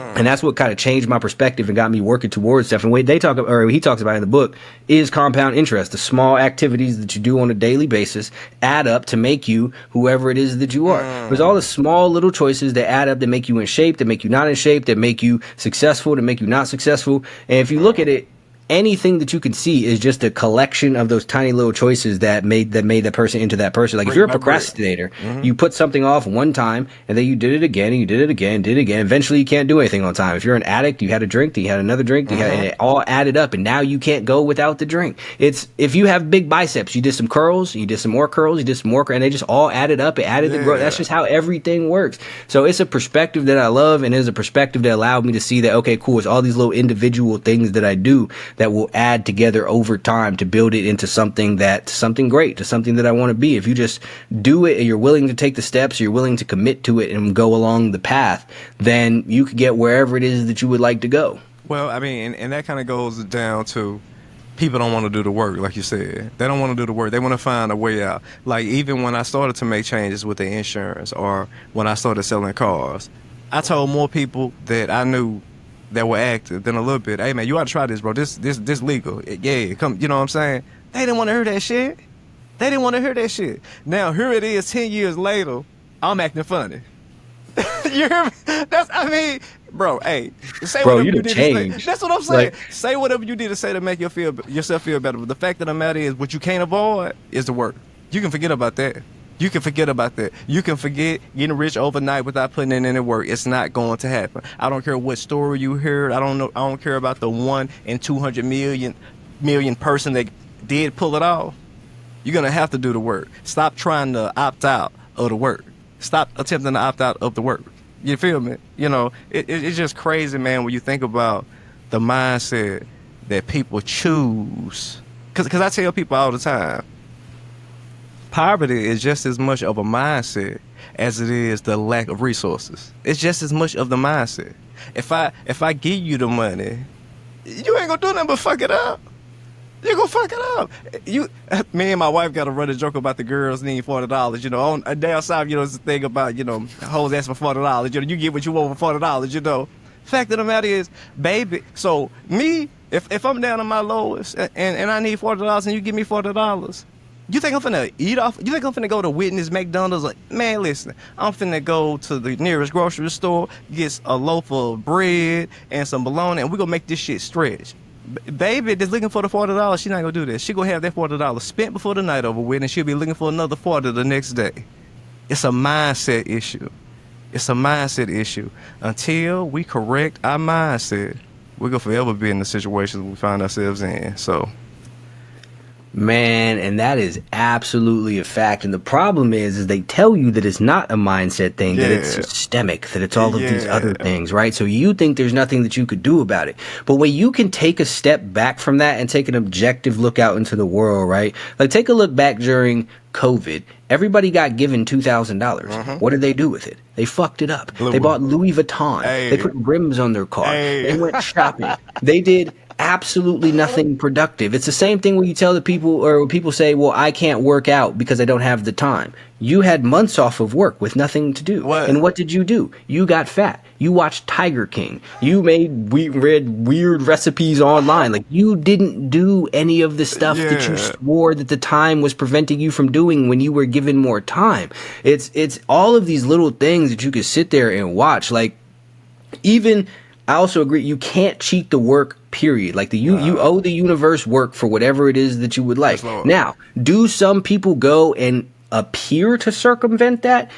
And that's what kind of changed my perspective and got me working towards stuff. And what he talks about in the book is compound interest. The small activities that you do on a daily basis add up to make you whoever it is that you are. There's all the small little choices that add up, that make you in shape, that make you not in shape, that make you successful, that make you not successful. And if you look at it, anything that you can see is just a collection of those tiny little choices that made that person into that person. Like if you're a procrastinator, you put something off one time and then you did it again and you did it again, did it again. Eventually you can't do anything on time. If you're an addict, you had a drink, then you had another drink, and it all added up, and now you can't go without the drink. It's if you have big biceps, you did some curls, you did some more curls, you did some more curls, and they just all added up. It added the growth. That's just how everything works. So it's a perspective that I love, and it's a perspective that allowed me to see that, okay, cool, it's all these little individual things that I do that will add together over time to build it into something great, to something that I want to be. If you just do it and you're willing to take the steps, you're willing to commit to it and go along the path, then you could get wherever it is that you would like to go. Well, I mean, and that kind of goes down to people don't want to do the work, like you said. They don't want to do the work. They want to find a way out. Like even when I started to make changes with the insurance, or when I started selling cars, I told more people that I knew that were active than a little bit, hey man, you ought to try this, bro. This legal. Yeah, come, you know what I'm saying? They didn't want to hear that shit. They didn't want to hear that shit. Now here it is 10 years later, I'm acting funny. You hear me? I mean, bro, hey, say whatever you did to say. That's what I'm saying. Like, say whatever you did to say to make yourself feel better. But the fact of the matter is, what you can't avoid is the work. You can forget about that. You can forget about that. You can forget getting rich overnight without putting in any work. It's not going to happen. I don't care what story you heard. I don't care about the 1 in 200 million person that did pull it off. You're gonna have to do the work. Stop trying to opt out of the work. Stop attempting to opt out of the work. You feel me? You know, it's just crazy, man, when you think about the mindset that people choose. Because I tell people all the time, poverty is just as much of a mindset as it is the lack of resources. It's just as much of the mindset. If I give you the money, you ain't gonna do nothing but fuck it up. You gonna fuck it up. Me and my wife got a running joke about the girls needing $40. You know, on a down south, you know, it's the thing about, you know, hoes asking for $40. You know, you get what you want for $40. You know, fact of the matter is, baby. So me, if I'm down on my lowest and I need $40 and you give me $40. You think I'm finna eat off? You think I'm finna go to Whitney's, McDonald's? Like, man, listen, I'm finna go to the nearest grocery store, get a loaf of bread and some bologna, and we gonna make this shit stretch. Baby that's looking for the $40, she not gonna do this. She gonna have that $40 spent before the night over with, and she'll be looking for another 40 the next day. It's a mindset issue. It's a mindset issue. Until we correct our mindset, we're gonna forever be in the situations we find ourselves in. So. Man, and that is absolutely a fact. And the problem is they tell you that it's not a mindset thing, that it's systemic, that it's all of these other things, right? So you think there's nothing that you could do about it. But when you can take a step back from that and take an objective look out into the world, right? Like take a look back during COVID. Everybody got given $2,000. What did they do with it? They fucked it up. They bought Louis Vuitton. They put rims on their car. They went shopping. They did absolutely nothing productive. It's the same thing when you tell the people, or when people say, well, I can't work out because I don't have the time. You had months off of work with nothing to do. And what did you do? You got fat. You watched Tiger King. You read weird recipes online. Like, you didn't do any of the stuff that you swore that the time was preventing you from doing when you were given more time. It's all of these little things that you could sit there and watch. Like, even, I also agree, you can't cheat the work, period. Like you owe the universe work for whatever it is that you would like. Now, do some people go and appear to circumvent that,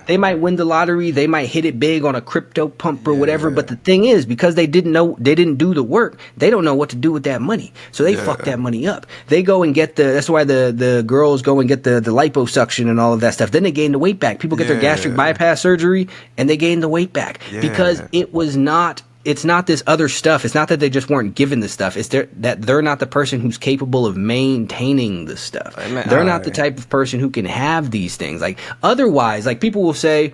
they might win the lottery, they might hit it big on a crypto pump or whatever, but the thing is, because they didn't do the work, they don't know what to do with that money, so they fuck that money up. They go and get that's why the girls go and get the liposuction and all of that stuff, then they gain the weight back. People get their gastric bypass surgery and they gain the weight back because it's not this other stuff. It's not that they just weren't given the stuff. It's that they're not the person who's capable of maintaining the stuff. They're not the type of person who can have these things. Like, otherwise, like, people will say,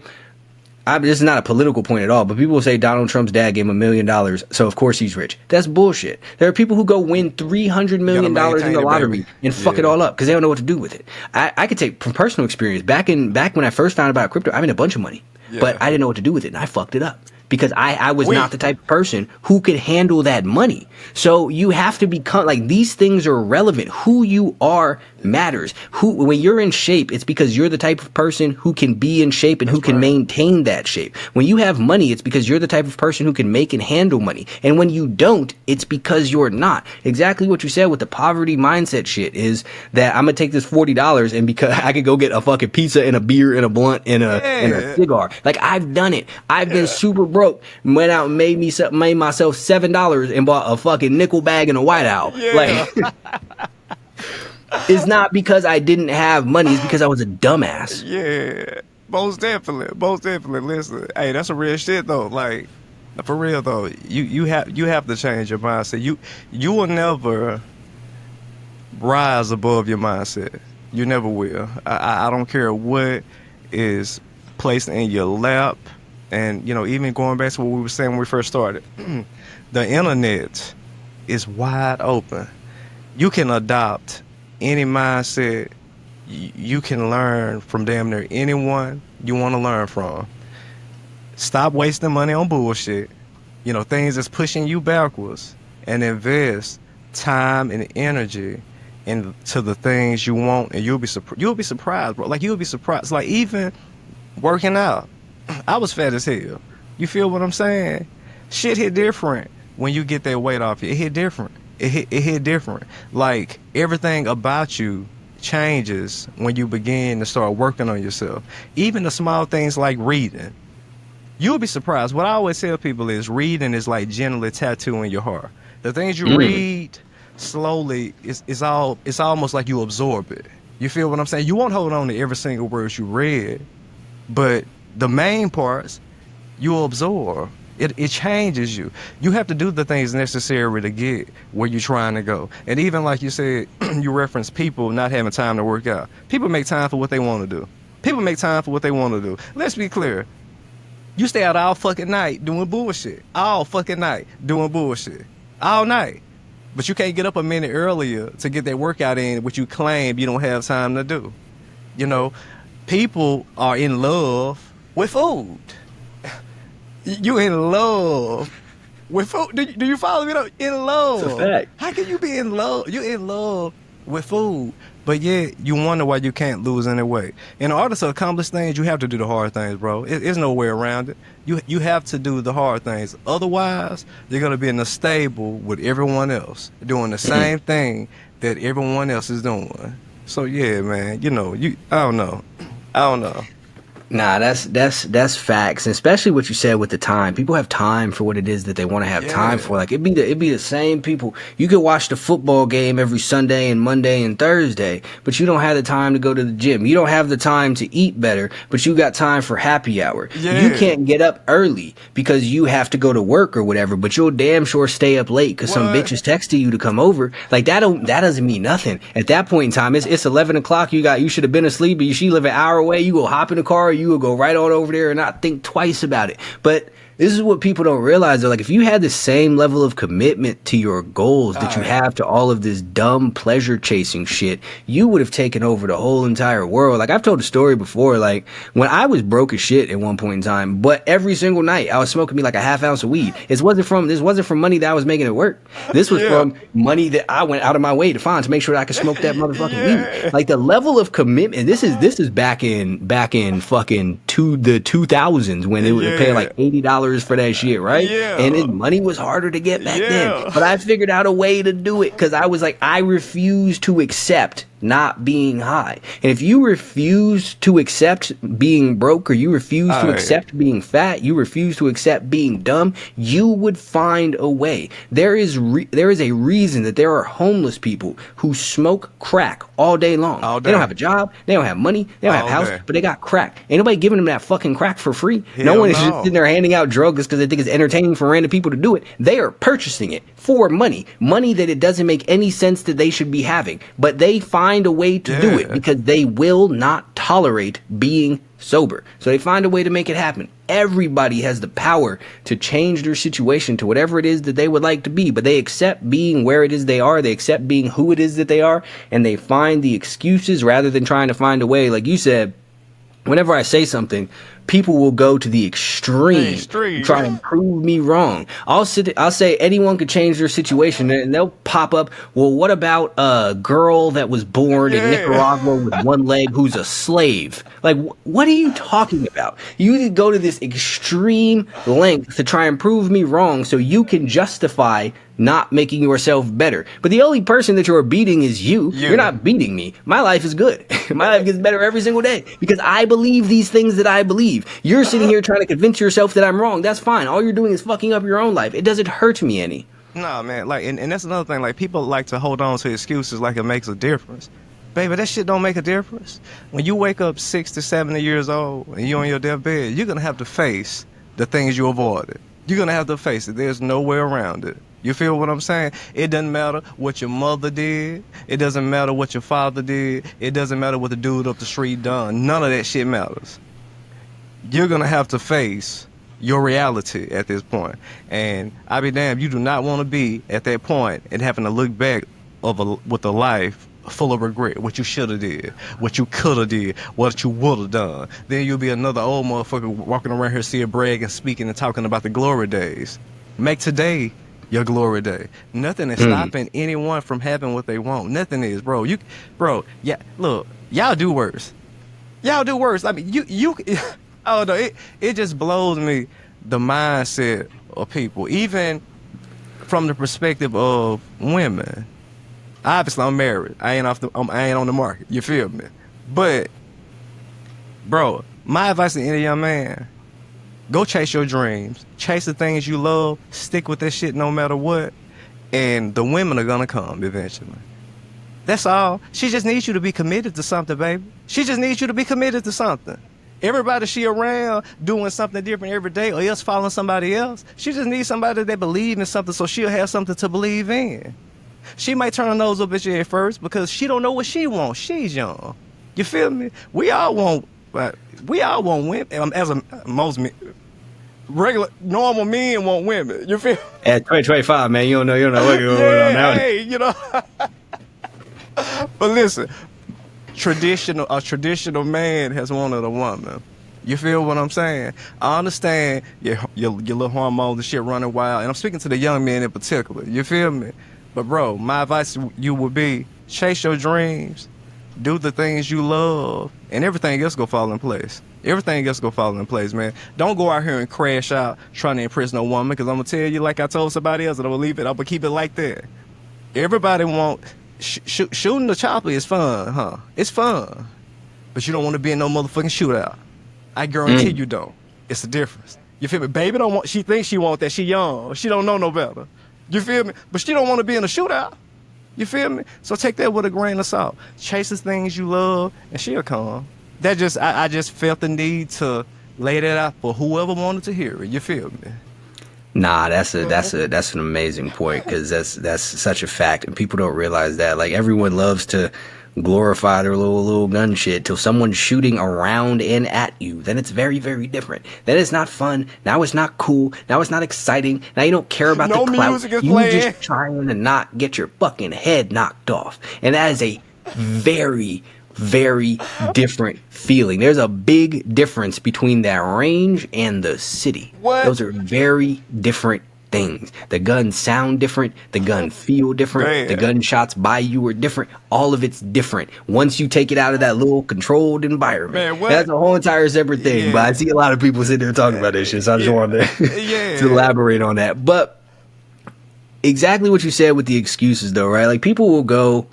this is not a political point at all, but people will say Donald Trump's dad gave him $1 million, so of course he's rich. That's bullshit. There are people who go win $300 million in the lottery and fuck it all up because they don't know what to do with it. I could take from personal experience. Back when I first found out about crypto, I made a bunch of money, but I didn't know what to do with it, and I fucked it up. Because I was not the type of person who could handle that money. So you have to become, like, these things are relevant. Who you are matters. When you're in shape, it's because you're the type of person who can be in shape and who can maintain that shape. When you have money, it's because you're the type of person who can make and handle money. And when you don't, it's because you're not. Exactly what you said with the poverty mindset shit is that I'm gonna take this $40 and because I could go get a fucking pizza and a beer and a blunt and a cigar. Like, I've done it. I've been super broke, went out and made myself $7 and bought a fucking nickel bag and a White Owl. Like, it's not because I didn't have money, it's because I was a dumbass. Yeah, most definitely. Listen, hey, that's a real shit though. Like, for real though, you have to change your mindset. You will never rise above your mindset. You never will. I don't care what is placed in your lap. And, even going back to what we were saying when we first started, the internet is wide open. You can adopt any mindset. You can learn from damn near anyone you want to learn from. Stop wasting money on bullshit, things that's pushing you backwards, and invest time and energy into the things you want, and you'll be surprised, bro. Like, you'll be surprised. Like, even working out. I was fat as hell. You feel what I'm saying? Shit hit different when you get that weight off you. It hit different. It hit different. Like, everything about you changes when you begin to start working on yourself. Even the small things like reading. You'll be surprised. What I always tell people is reading is like generally tattooing your heart. The things you read slowly, it's almost like you absorb it. You feel what I'm saying? You won't hold on to every single word you read, but the main parts you'll absorb. It changes you. You have to do the things necessary to get where you're trying to go. And even like you said, you referenced people not having time to work out. People make time for what they want to do. Let's be clear. You stay out all fucking night doing bullshit. All night. But you can't get up a minute earlier to get that workout in, which you claim you don't have time to do. People are in love with food. You in love with food. Do you follow me though? In love. It's a fact. How can you be in love? You're in love with food. But yeah, you wonder why you can't lose any weight. In order to accomplish things, you have to do the hard things, bro. There's no way around it. You have to do the hard things. Otherwise, you're going to be in a stable with everyone else, doing the same thing that everyone else is doing. So yeah, man, I don't know. Nah, that's facts, and especially what you said with the time. People have time for what it is that they want to have time for. Like, it'd be the same people. You could watch the football game every Sunday and Monday and Thursday, but you don't have the time to go to the gym. You don't have the time to eat better, but you got time for happy hour. Yeah. You can't get up early because you have to go to work or whatever, but you'll damn sure stay up late because some bitch is texting you to come over. Like, that doesn't mean nothing. At that point in time, it's 11 o'clock. You should have been asleep, but she live an hour away. You go hop in the car. You will go right on over there and not think twice about it. But this is what people don't realize, though. Like, if you had the same level of commitment to your goals that you have to all of this dumb pleasure chasing shit, you would have taken over the whole entire world. Like, I've told a story before, like, when I was broke as shit at one point in time, but every single night I was smoking me like a half ounce of weed. This wasn't from money that I was making it work. This was from money that I went out of my way to find to make sure that I could smoke that motherfucking weed. Like, the level of commitment, this is back in fucking the 2000s when it would pay like $80 for that shit, right? Yeah. And his money was harder to get back then. But I figured out a way to do it because I was like, I refuse to accept not being high. And if you refuse to accept being broke, or you refuse to accept being fat, you refuse to accept being dumb, you would find a way. There is a reason that there are homeless people who smoke crack all day long. They don't have a job, they don't have money, they don't have a house, but they got crack. Ain't nobody giving them that fucking crack for free. No one is just sitting there handing out drugs because they think it's entertaining for random people to do it. They are purchasing it for money that it doesn't make any sense that they should be having, but they find a way to do it because they will not tolerate being sober. So they find a way to make it happen. Everybody has the power to change their situation to whatever it is that they would like to be, but they accept being where it is they are, they accept being who it is that they are, and they find the excuses rather than trying to find a way. Like you said, whenever I say something, people will go to the extreme. Try and prove me wrong. I'll say anyone could change their situation, and they'll pop up. Well, what about a girl that was born in Nicaragua with one leg who's a slave? Like, what are you talking about? You go to this extreme length to try and prove me wrong so you can justify not making yourself better. But the only person that you're beating is you. You're not beating me. My life is good. My life gets better every single day because I believe these things that I believe. You're sitting here trying to convince yourself that I'm wrong. That's fine. All you're doing is fucking up your own life. It doesn't hurt me any. Nah, man. Like, and that's another thing. Like, people like to hold on to excuses like it makes a difference. Baby, that shit don't make a difference. When you wake up 60, 70 years old and you're on your deathbed, you're going to have to face the things you avoided. You're going to have to face it. There's no way around it. You feel what I'm saying? It doesn't matter what your mother did. It doesn't matter what your father did. It doesn't matter what the dude up the street done. None of that shit matters. You're going to have to face your reality at this point. And I be damned, you do not want to be at that point and having to look back with a life full of regret, what you should have did, what you could have did, what you would have done. Then you'll be another old motherfucker walking around here seeing brag and speaking and talking about the glory days. Make today your glory day. Nothing is stopping anyone from having what they want. Nothing is, bro. Yeah, look, y'all do worse. Y'all do worse. I mean, you oh no, it just blows me the mindset of people, even from the perspective of women. Obviously, I'm married. I ain't on the market. You feel me? But, bro, my advice to any young man: go chase your dreams, chase the things you love, stick with that shit no matter what, and the women are gonna come eventually. That's all. She just needs you to be committed to something, baby. She just needs you to be committed to something. Everybody she around doing something different every day or else following somebody else. She just needs somebody that believes in something so she'll have something to believe in. She might turn her nose up at you at first because she don't know what she wants. She's young. You feel me? We all want women. Regular, normal men want women. You feel? At 2025, man, you don't know what's going on now. Hey, you know. But listen, a traditional man has wanted a woman. You feel what I'm saying? I understand your little hormones and shit running wild, and I'm speaking to the young men in particular. You feel me? But bro, my advice to you would be: chase your dreams, do the things you love, and everything else go fall in place. Everything else go fall in place, man. Don't go out here and crash out trying to impress no woman, because I'm gonna tell you, like I told somebody else, and I'm gonna leave it. I'm gonna keep it like that. Everybody want shooting the chopper is fun, huh? It's fun, but you don't want to be in no motherfucking shootout. I guarantee you don't. It's the difference. You feel me? Baby don't want. She thinks she want that. She young. She don't know no better. You feel me? But she don't want to be in a shootout. You feel me? So take that with a grain of salt. Chase the things you love, and she'll come. I just felt the need to lay that out for whoever wanted to hear it. You feel me? Nah, that's an amazing point, because that's such a fact, and people don't realize that. Like, everyone loves to glorify their little gun shit till someone's shooting around and at you. Then it's very, very different. Then it's not fun. Now it's not cool. Now it's not exciting. Now you don't care about the clout. You just trying to not get your fucking head knocked off. And that is a very, very different feeling. There's a big difference between that range and the city. What? Those are very different things. The guns sound different. The gun feel different. Man. The gunshots by you are different. All of it's different. Once you take it out of that little controlled environment, Man, that's a whole entire separate thing. Yeah. But I see a lot of people sitting there talking about this shit, so I just wanted to elaborate on that. But exactly what you said with the excuses, though, right? Like, people will go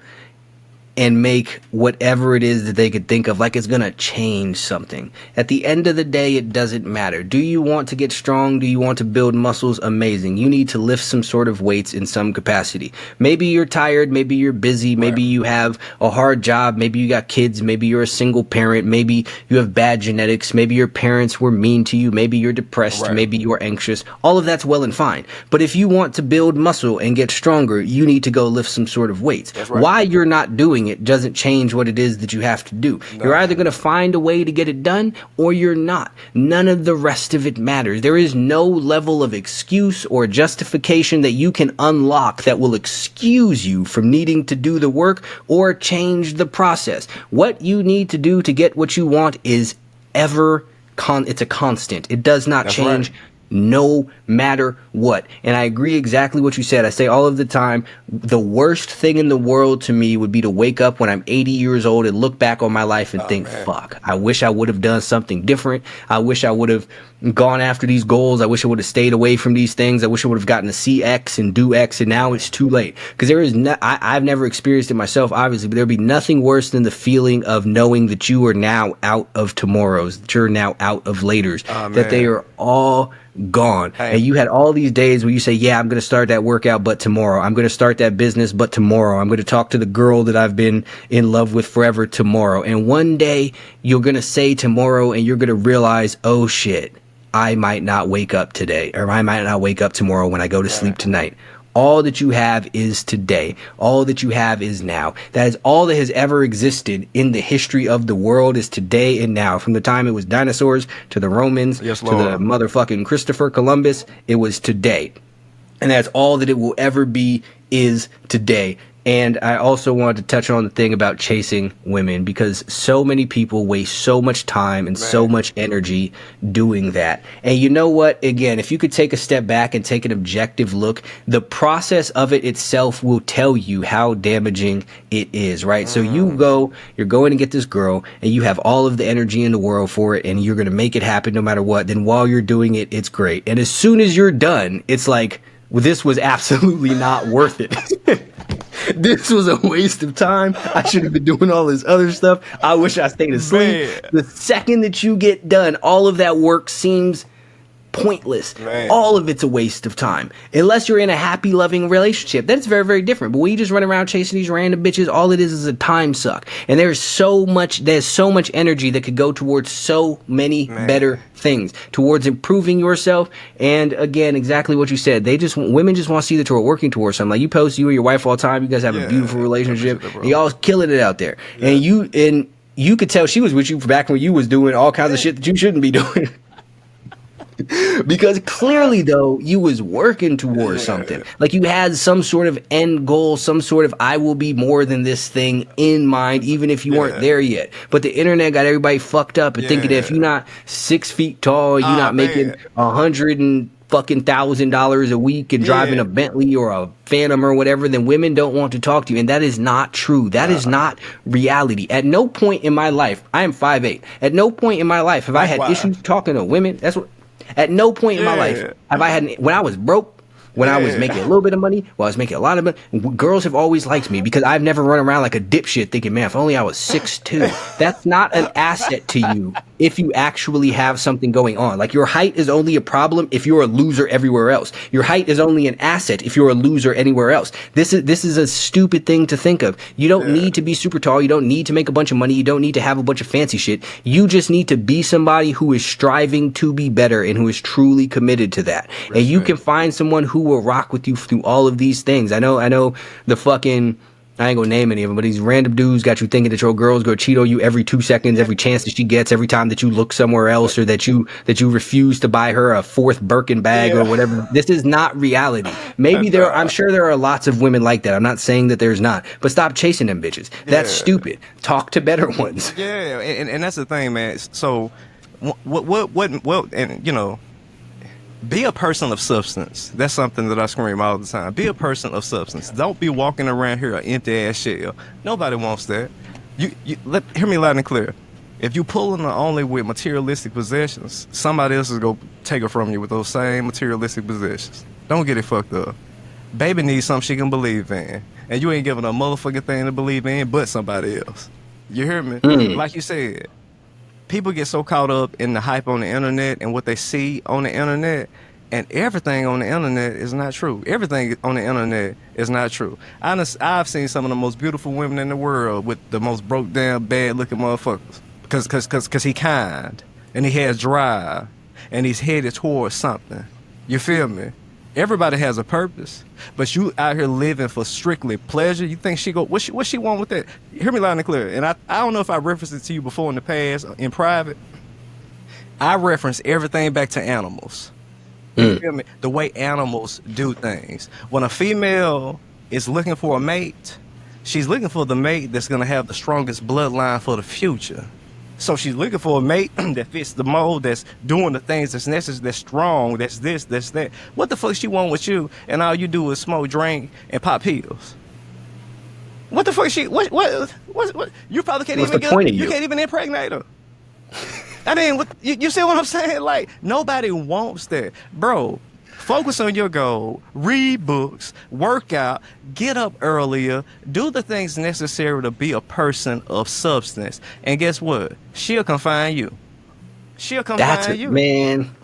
and make whatever it is that they could think of like it's going to change something. At the end of the day, it doesn't matter. Do you want to get strong? Do you want to build muscles? Amazing. You need to lift some sort of weights in some capacity. Maybe you're tired. Maybe you're busy. Maybe you have a hard job. Maybe you got kids. Maybe you're a single parent. Maybe you have bad genetics. Maybe your parents were mean to you. Maybe you're depressed. Maybe you're anxious. All of that's well and fine. But if you want to build muscle and get stronger, you need to go lift some sort of weights. Why you're not doing it doesn't change what it is that you have to do. No. You're either going to find a way to get it done or you're not. None of the rest of it matters. There is no level of excuse or justification that you can unlock that will excuse you from needing to do the work or change the process. What you need to do to get what you want is it's a constant. It does not change. No matter what. And I agree exactly what you said. I say all of the time, the worst thing in the world to me would be to wake up when I'm 80 years old and look back on my life and think, fuck, I wish I would have done something different. I wish I would have gone after these goals. I wish I would have stayed away from these things. I wish I would have gotten to see X and do X, and now it's too late. Because I've never experienced it myself, obviously, but there'd be nothing worse than the feeling of knowing that you are now out of tomorrows, that you're now out of laters, that they are all gone. And you had all these days where you say, yeah, I'm going to start that workout, but tomorrow. I'm going to start that business, but tomorrow. I'm going to talk to the girl that I've been in love with forever tomorrow. And one day you're going to say tomorrow and you're going to realize, oh shit, I might not wake up today, or I might not wake up tomorrow when I go to sleep tonight. All that you have is today. All that you have is now. That is all that has ever existed in the history of the world is today and now. From the time it was dinosaurs to the Romans to the motherfucking Christopher Columbus, it was today. And that's all that it will ever be is today. And I also wanted to touch on the thing about chasing women, because so many people waste so much time and so much energy doing that. And you know what? Again, if you could take a step back and take an objective look, the process of it itself will tell you how damaging it is, right? So you're going to get this girl and you have all of the energy in the world for it and you're going to make it happen no matter what. Then while you're doing it, it's great. And as soon as you're done, it's like, well, this was absolutely not worth it. This was a waste of time. I should have been doing all this other stuff. I wish I stayed asleep. The second that you get done, all of that work seems pointless. All of it's a waste of time. Unless you're in a happy, loving relationship. That's very, very different. But when you just run around chasing these random bitches, all it is a time suck. And there's so much energy that could go towards so many better things, towards improving yourself. And again, exactly what you said. Women just want to see that you're working towards something. Like you post you and your wife all the time. You guys have a beautiful relationship. And y'all killing it out there. And you could tell she was with you back when you was doing all kinds of shit that you shouldn't be doing. Because clearly, though, you was working towards something. Like you had some sort of end goal, some sort of I will be more than this thing in mind, even if you weren't there yet. But the internet got everybody fucked up and thinking that if you're not 6 feet tall, you're not making $100,000 a week and driving a Bentley or a Phantom or whatever, then women don't want to talk to you. And that is not true. That is not reality. At no point in my life, I am 5'8". At no point in my life have I had issues talking to women. At no point in my life have I had, when I was broke, when I was making a little bit of money, when I was making a lot of money, girls have always liked me because I've never run around like a dipshit thinking, man, if only I was 6'2". That's not an asset to you if you actually have something going on. Like your height is only a problem if you're a loser everywhere else. Your height is only an asset if you're a loser anywhere else. This is a stupid thing to think of. You don't need to be super tall. You don't need to make a bunch of money. You don't need to have a bunch of fancy shit. You just need to be somebody who is striving to be better and who is truly committed to that. And you can find someone who will rock with you through all of these things. I know the fucking, I ain't gonna name any of them, but these random dudes got you thinking that your girl's gonna cheat on you every 2 seconds, every chance that she gets, every time that you look somewhere else, or that you refuse to buy her a fourth Birkin bag or whatever. This is not reality. Maybe I'm sure there are lots of women like that. I'm not saying that there's not, but stop chasing them bitches. That's stupid. Talk to better ones. Yeah, and that's the thing, man. So what, and you know, be a person of substance. That's something that I scream all the time. Be a person of substance. Don't be walking around here an empty ass shell. Nobody wants that. Hear me loud and clear. If you pulling only with materialistic possessions, somebody else is gonna take it from you with those same materialistic possessions. Don't get it fucked up. Baby needs something she can believe in. and you ain't giving a motherfucking thing to believe in but somebody else. You hear me? Like you said, people get so caught up in the hype on the internet and what they see on the internet, and everything on the internet is not true. Everything on the internet is not true. I've seen some of the most beautiful women in the world with the most broke down, bad looking motherfuckers. Cause he kind, and he has drive, and he's headed towards something. You feel me? Everybody has a purpose, but you out here living for strictly pleasure. You think what she want with that? Hear me loud and clear. And I don't know if I referenced it to you before in the past, in private. I reference everything back to animals. You feel me? The way animals do things. When a female is looking for a mate, she's looking for the mate that's gonna have the strongest bloodline for the future. So she's looking for a mate that fits the mold, that's doing the things that's necessary, that's strong, that's this, that's that. What the fuck she want with you, and all you do is smoke, drink, and pop pills? What the fuck what? You probably can't What's even the point of you you? can't even impregnate her. I mean, you see what I'm saying? Like, nobody wants that. Bro, focus on your goal, read books, work out, get up earlier, do the things necessary to be a person of substance. And guess what? She'll come find you. She'll come find you. Man.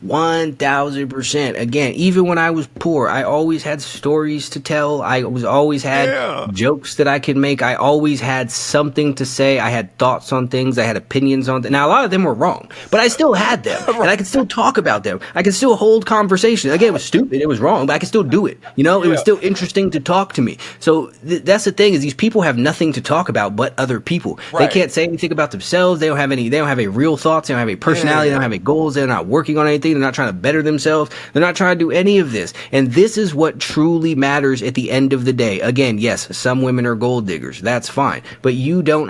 1000%. Again, even when I was poor, I always had stories to tell. I always had jokes that I could make. I always had something to say. I had thoughts on things. I had opinions on things. Now, a lot of them were wrong, but I still had them, and I could still talk about them. I could still hold conversations. Again, it was stupid. It was wrong, but I could still do it. You know, it was still interesting to talk to me. So that's the thing, is these people have nothing to talk about but other people. They can't say anything about themselves. They don't have any real thoughts. They don't have a personality. They don't have any goals. They're not working on anything. They're not trying to better themselves. They're not trying to do any of this. And this is what truly matters at the end of the day. Again, yes, some women are gold diggers. That's fine. But you don't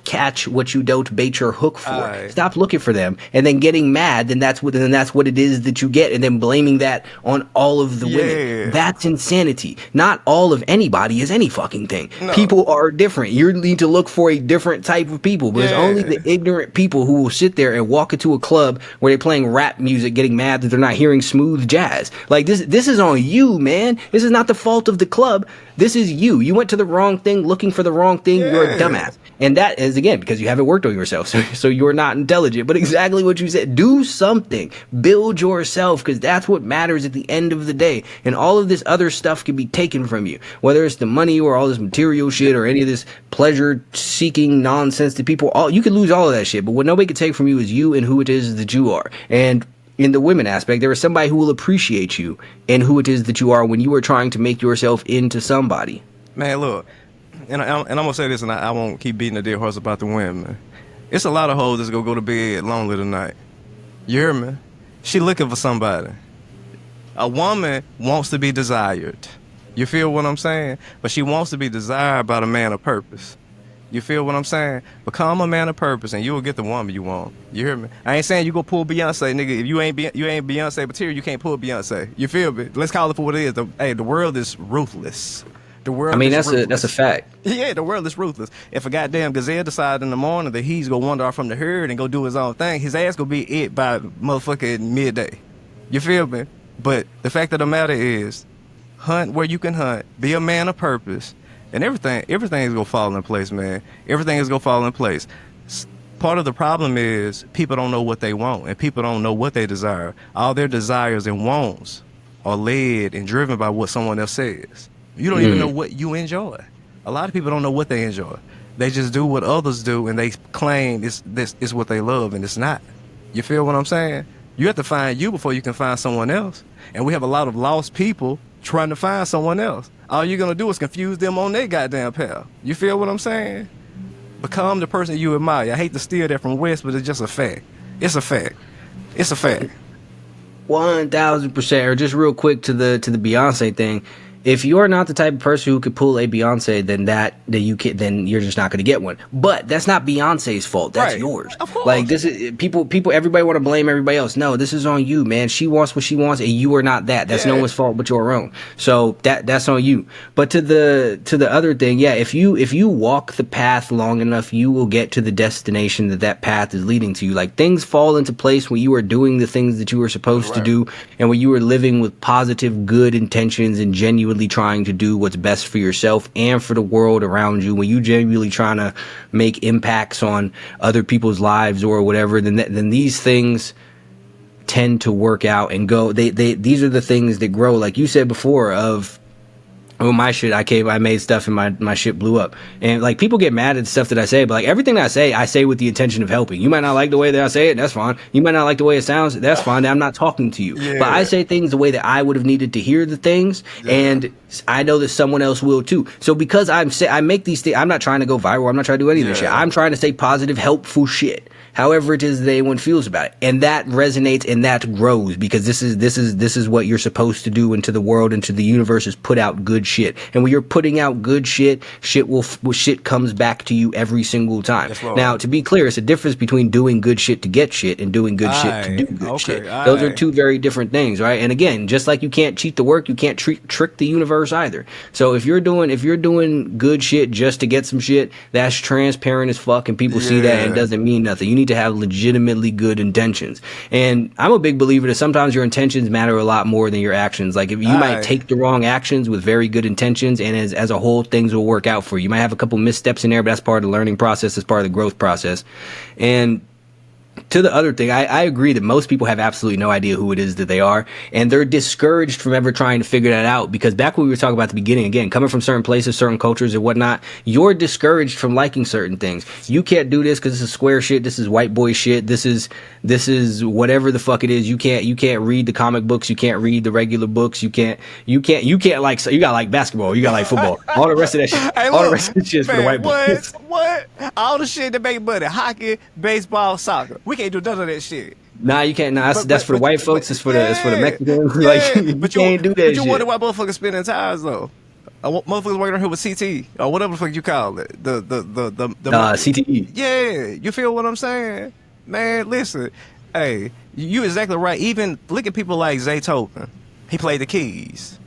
catch what you don't bait your hook for. Stop looking for them and then getting mad. Then that's what it is that you get, and then blaming that on all of the women. That's insanity. Not all of anybody is any fucking thing. No. People are different. You need to look for a different type of people. But it's only the ignorant people who will sit there and walk into a club where they're playing rap music, getting mad that they're not hearing smooth jazz. Like, this is on you, man. This is not the fault of the club. This is you. You went to the wrong thing, looking for the wrong thing. You're a dumbass. And that is, again, because you haven't worked on yourself. So you're not intelligent. But exactly what you said. Do something. Build yourself, because that's what matters at the end of the day. And all of this other stuff can be taken from you. Whether it's the money or all this material shit or any of this pleasure-seeking nonsense that people... you can lose all of that shit. But what nobody can take from you is you and who it is that you are. And in the women aspect, there is somebody who will appreciate you and who it is that you are when you are trying to make yourself into somebody. Man, look, and I'm going to say this, and I won't keep beating a dead horse about the women, man. It's a lot of hoes that's going to go to bed lonely tonight. You hear me? She looking for somebody. A woman wants to be desired. You feel what I'm saying? But she wants to be desired by the man of purpose. You feel what I'm saying? Become a man of purpose, and you will get the woman you want. You hear me? I ain't saying you go pull Beyonce, nigga. If you ain't Beyonce material, you can't pull Beyonce. You feel me? Let's call it for what it is. The world is ruthless. The world. I mean, is ruthless. that's a fact. Yeah, the world is ruthless. If a goddamn gazelle decide in the morning that he's gonna wander off from the herd and go do his own thing, his ass gonna be it by motherfucking midday. You feel me? But the fact of the matter is, hunt where you can hunt. Be a man of purpose. And everything is gonna fall in place, man. Everything is gonna fall in place. Part of the problem is people don't know what they want, and people don't know what they desire. All their desires and wants are led and driven by what someone else says. You don't even know what you enjoy. A lot of people don't know what they enjoy. They just do what others do, and they claim this is what they love, and it's not. You feel what I'm saying? You have to find you before you can find someone else. And we have a lot of lost people trying to find someone else. All you're gonna do is confuse them on their goddamn path. You feel what I'm saying? Become the person you admire. I hate to steal that from West, but it's just a fact. It's a fact. It's a fact. 1000%. Or just real quick to the Beyonce thing. If you're not the type of person who could pull a Beyonce, then you're just not going to get one. But that's not Beyonce's fault. That's yours. Of course. Like, this is people. Everybody want to blame everybody else. No, this is on you, man. She wants what she wants, and you are not that. That's no one's fault but your own. So that's on you. But to the other thing, if you walk the path long enough, you will get to the destination that path is leading to you. Like, things fall into place when you are doing the things that you were supposed to do, and when you are living with positive, good intentions and genuine genuinely trying to do what's best for yourself and for the world around you, when you genuinely trying to make impacts on other people's lives or whatever, then these things tend to work out and go. These are the things that grow, like you said before, of my shit, I made stuff and my shit blew up. And like, people get mad at the stuff that I say, but like, everything I say with the intention of helping. You might not like the way that I say it, that's fine. You might not like the way it sounds, that's fine. I'm not talking to you. Yeah. But I say things the way that I would have needed to hear the things, and I know that someone else will too. So because I make these things, I'm not trying to go viral, I'm not trying to do any of this shit. I'm trying to say positive, helpful shit, however it is that anyone feels about it. And that resonates and that grows, because this is what you're supposed to do into the world, into the universe, is put out good shit. And when you're putting out good shit comes back to you every single time. Now, to be clear, it's a difference between doing good shit to get shit and doing good shit to do good shit. Those are two very different things, right? And again, just like you can't cheat the work, you can't trick the universe either. So if you're doing good shit just to get some shit, that's transparent as fuck, and people see that, and it doesn't mean nothing. You need to have legitimately good intentions. And I'm a big believer that sometimes your intentions matter a lot more than your actions. Like, if you might take the wrong actions with very good intentions, and as a whole, things will work out for you. You might have a couple missteps in there, but that's part of the learning process, that's part of the growth process. And to the other thing, I agree that most people have absolutely no idea who it is that they are, and they're discouraged from ever trying to figure that out, because back when we were talking about at the beginning, again, coming from certain places, certain cultures and whatnot, you're discouraged from liking certain things. You can't do this because this is square shit, this is white boy shit, this is whatever the fuck it is. You can't read the comic books, you can't read the regular books, you can't like, so you gotta like basketball, you gotta like football. All the rest of that shit, hey, look, all the rest of the shit is for the white boys. What? All the shit that make money, hockey, baseball, soccer. We can't do none of that shit. Nah, you can't. Nah, that's for the white folks. It's for the Mexicans. Like, you can't do that. But you wonder why motherfuckers spending tires though? Motherfuckers working on here with CT or whatever the fuck you call it. The CTE. Yeah, you feel what I'm saying, man? Listen, hey, you exactly right. Even look at people like Zaytoven. He played the keys.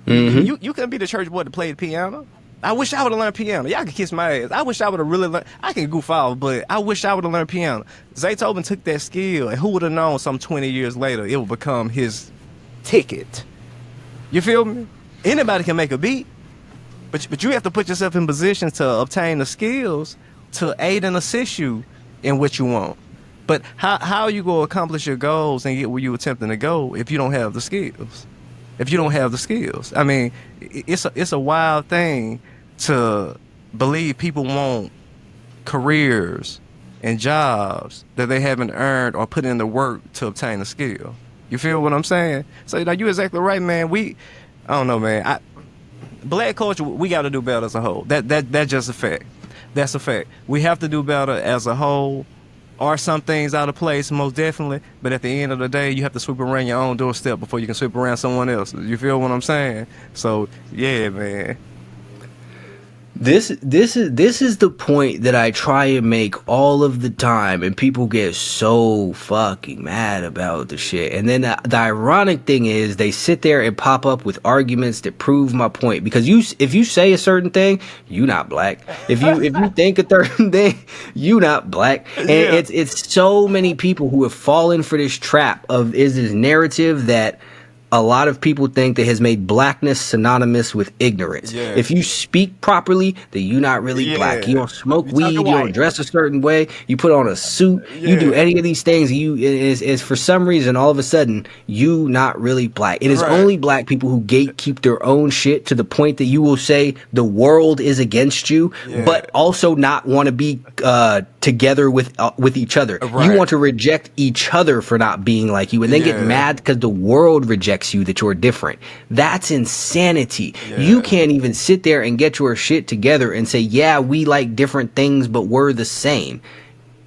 Mm-hmm. You couldn't be the church boy to play the piano. I wish I would have learned piano. Y'all can kiss my ass. I wish I would have really learned. I can goof off, but I wish I would have learned piano. Zaytoven took that skill, and who would have known some 20 years later it would become his ticket? You feel me? Anybody can make a beat, but you have to put yourself in position to obtain the skills to aid and assist you in what you want. But how are you going to accomplish your goals and get where you're attempting to go if you don't have the skills? If you don't have the skills, I mean, it's a wild thing to believe people want careers and jobs that they haven't earned or put in the work to obtain a skill. You feel what I'm saying? So now you're exactly right, man. I don't know, man. Black culture, we got to do better as a whole. That's just a fact. That's a fact. We have to do better as a whole. Are some things out of place? Most definitely. But at the end of the day, you have to sweep around your own doorstep before you can sweep around someone else. You feel what I'm saying? So, yeah, man. This is the point that I try and make all of the time, and people get so fucking mad about the shit. And then the ironic thing is, they sit there and pop up with arguments that prove my point. Because if you say a certain thing, you not black. If you think a certain thing, you not black. And it's so many people who have fallen for this trap of this narrative that a lot of people think that has made blackness synonymous with ignorance. Yeah. If you speak properly, then you're not really black. You don't smoke weed, you don't dress a certain way, you put on a suit, you do any of these things, is for some reason, all of a sudden, you not really black. It is only black people who gatekeep their own shit to the point that you will say the world is against you, but also not want to be together with each other. You want to reject each other for not being like you, and then get mad because the world rejects you that you're different. That's insanity. You can't even sit there and get your shit together and say, yeah, we like different things, but we're the same.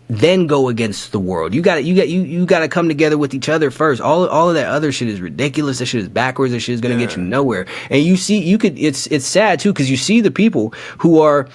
Then go against the world. You gotta come together with each other first. All of that other shit is ridiculous. That shit is backwards. That shit is gonna get you nowhere. And it's sad too, because you see the people who are,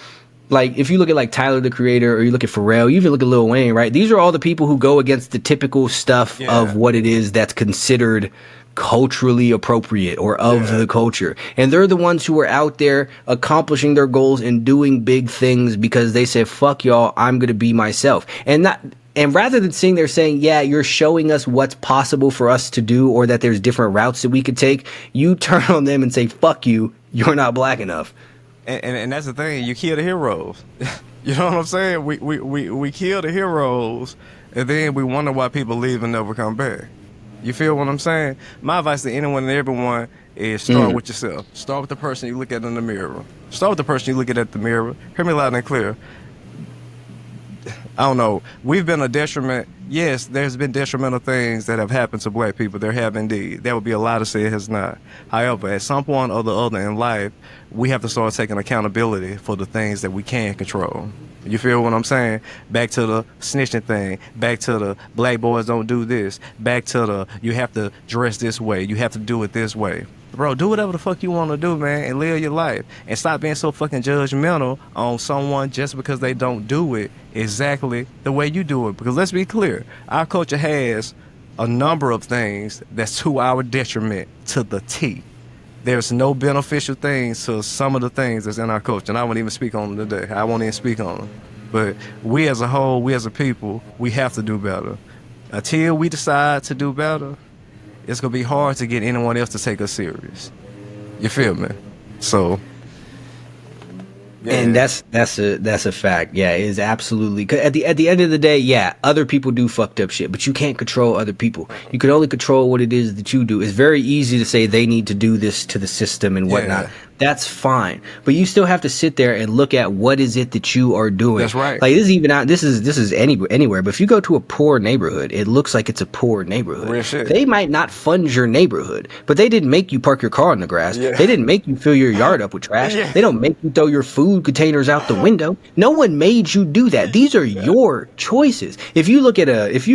like, if you look at like Tyler the Creator, or you look at Pharrell, you even look at Lil Wayne, right? These are all the people who go against the typical stuff of what it is that's considered culturally appropriate or of the culture. And they're the ones who are out there accomplishing their goals and doing big things because they say, fuck y'all, I'm gonna be myself. And And rather than sitting there saying, yeah, you're showing us what's possible for us to do, or that there's different routes that we could take, you turn on them and say, fuck you, you're not black enough. And that's the thing, you kill the heroes. You know what I'm saying? We kill the heroes, and then we wonder why people leave and never come back. You feel what I'm saying? My advice to anyone and everyone is start with yourself. Start with the person you look at in the mirror. Start with the person you look at the mirror. Hear me loud and clear. I don't know. We've been a detriment. Yes, there's been detrimental things that have happened to black people. There have indeed. There would be a lie to say it has not. However, at some point or the other in life, we have to start taking accountability for the things that we can control. You feel what I'm saying? Back to the snitching thing. Back to the black boys don't do this. Back to the you have to dress this way. You have to do it this way. Bro, do whatever the fuck you want to do, man, and live your life. And stop being so fucking judgmental on someone just because they don't do it exactly the way you do it. Because let's be clear, our culture has a number of things that's to our detriment to the T. There's no beneficial things to some of the things that's in our culture. And I won't even speak on them today. I won't even speak on them. But we as a whole, we as a people, we have to do better. Until we decide to do better, it's going to be hard to get anyone else to take us serious. You feel me? So... yeah. And that's a fact. Yeah, it is absolutely. 'Cause at the end of the day, yeah, other people do fucked up shit, but you can't control other people. You can only control what it is that you do. It's very easy to say they need to do this to the system and whatnot. Yeah. That's fine, but you still have to sit there and look at what is it that you are doing. That's right. Like this is even out. This is anywhere. But if you go to a poor neighborhood, it looks like it's a poor neighborhood. Real shit. They might not fund your neighborhood, but they didn't make you park your car in the grass. Yeah. They didn't make you fill your yard up with trash. Yeah. They don't make you throw your food containers out the window. No one made you do that. These are your choices. If you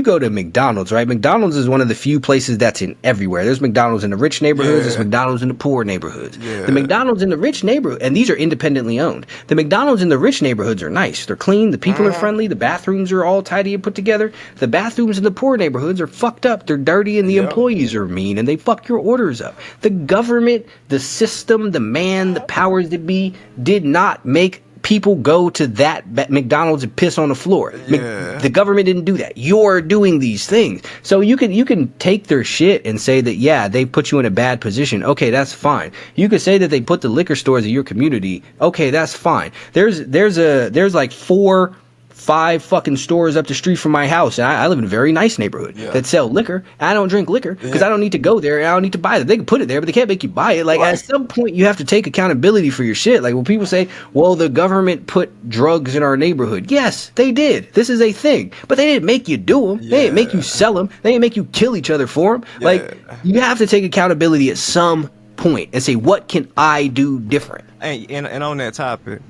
go to McDonald's, right? McDonald's is one of the few places that's in everywhere. There's McDonald's in the rich neighborhoods. Yeah. There's McDonald's in the poor neighborhoods. Yeah. The McDonald's in the rich neighborhood, and these are independently owned. The McDonald's in the rich neighborhoods are nice. They're clean. The people are friendly. The bathrooms are all tidy and put together. The bathrooms in the poor neighborhoods are fucked up. They're dirty, and the employees are mean, and they fuck your orders up. The government, the system, the man, the powers that be did not make people go to that McDonald's and piss on the floor. Yeah. The government didn't do that. You're doing these things. So you can take their shit and say that, yeah, they put you in a bad position. Okay, that's fine. You could say that they put the liquor stores in your community. Okay, that's fine. There's like 4-5 fucking stores up the street from my house, and I live in a very nice neighborhood that sell liquor. I don't drink liquor because I don't need to go there, and I don't need to buy it. They can put it there, but they can't make you buy it. Like, at some point, you have to take accountability for your shit. Like, when people say, well, the government put drugs in our neighborhood. Yes, they did. This is a thing. But they didn't make you do them. They didn't make you sell them. They didn't make you kill each other for them. Yeah. Like, you have to take accountability at some point and say, what can I do different? And on that topic,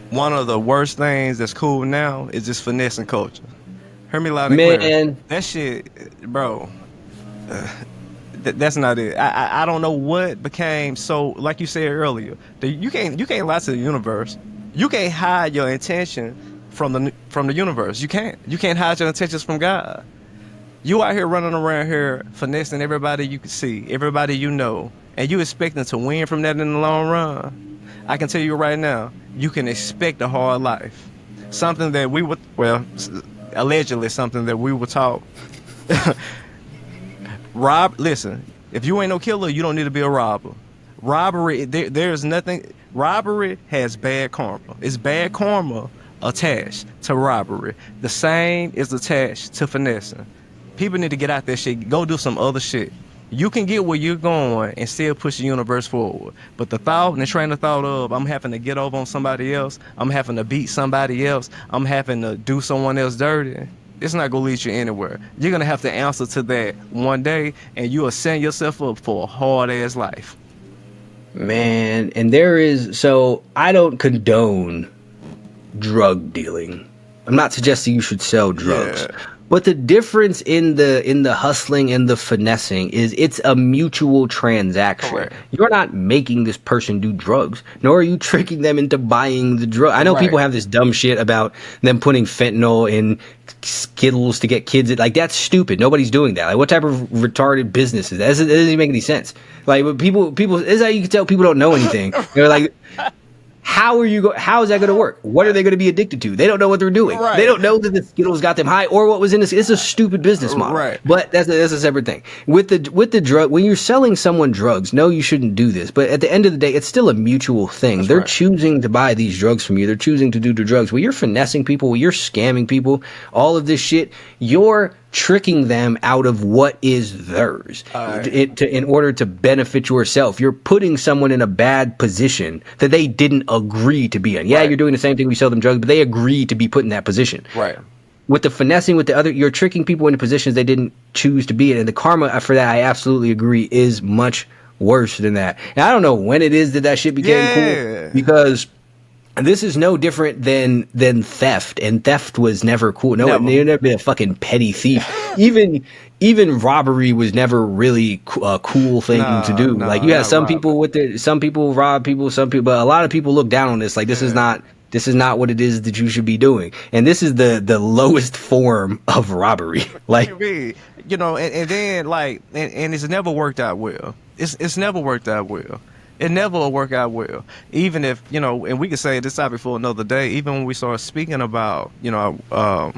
one of the worst things that's cool now is this finessing culture. Hear me loud and clear. Man. That shit, bro, that's not it. I don't know what became so, like you said earlier, you can't lie to the universe. You can't hide your intention from the universe. You can't hide your intentions from God. You out here running around here finessing everybody you can see, everybody you know, and you expecting to win from that in the long run. I can tell you right now, you can expect a hard life. Something that allegedly something that we were taught. Listen, if you ain't no killer, you don't need to be a robber. Robbery, there's nothing, robbery has bad karma. It's bad karma attached to robbery. The same is attached to finessing. People need to get out that shit, go do some other shit. You can get where you're going and still push the universe forward. But the thought and the train of thought of, I'm having to get over on somebody else, I'm having to beat somebody else, I'm having to do someone else dirty, it's not going to lead you anywhere. You're going to have to answer to that one day, and you are setting yourself up for a hard-ass life. Man, and so I don't condone drug dealing. I'm not suggesting you should sell drugs. Yeah. But the difference in the hustling and the finessing is it's a mutual transaction. Correct. You're not making this person do drugs, nor are you tricking them into buying the drug. I know people have this dumb shit about them putting fentanyl in Skittles to get kids. Like, that's stupid. Nobody's doing that. Like, what type of retarded business is that? It doesn't even make any sense. Like, people, this is how you can tell people don't know anything. They're like, how is that going to work? What are they going to be addicted to? They don't know what they're doing. Right. They don't know that the Skittles got them high or what was in this. It's a stupid business model. Right. But that's a separate thing. With the drug, when you're selling someone drugs, no, you shouldn't do this. But at the end of the day, it's still a mutual thing. That's they're right. choosing to buy these drugs from you. They're choosing to do the drugs. When you're finessing people, when you're scamming people, all of this shit, you're tricking them out of what is theirs in order to benefit yourself. You're putting someone in a bad position that they didn't agree to be in. Yeah, Right. you're doing the same thing we sell them drugs, but they agreed to be put in that position. Right. With the finessing with the other, you're tricking people into positions they didn't choose to be in. And the karma for that, I absolutely agree, is much worse than that. And I don't know when it is that shit became cool, because this is no different than theft, and theft was never cool. No, Never. you've never been a fucking petty thief. Even robbery was never really a cool thing to do. No, like you have not some robbery. people some people rob people, but a lot of people look down on this. Like this is not what it is that you should be doing. And this is the lowest form of robbery. Like, you know, and then like, and it's never worked out well. It's never worked out well. It never will work out well. Even if, you know, and we could say this topic for another day, even when we start speaking about, you know,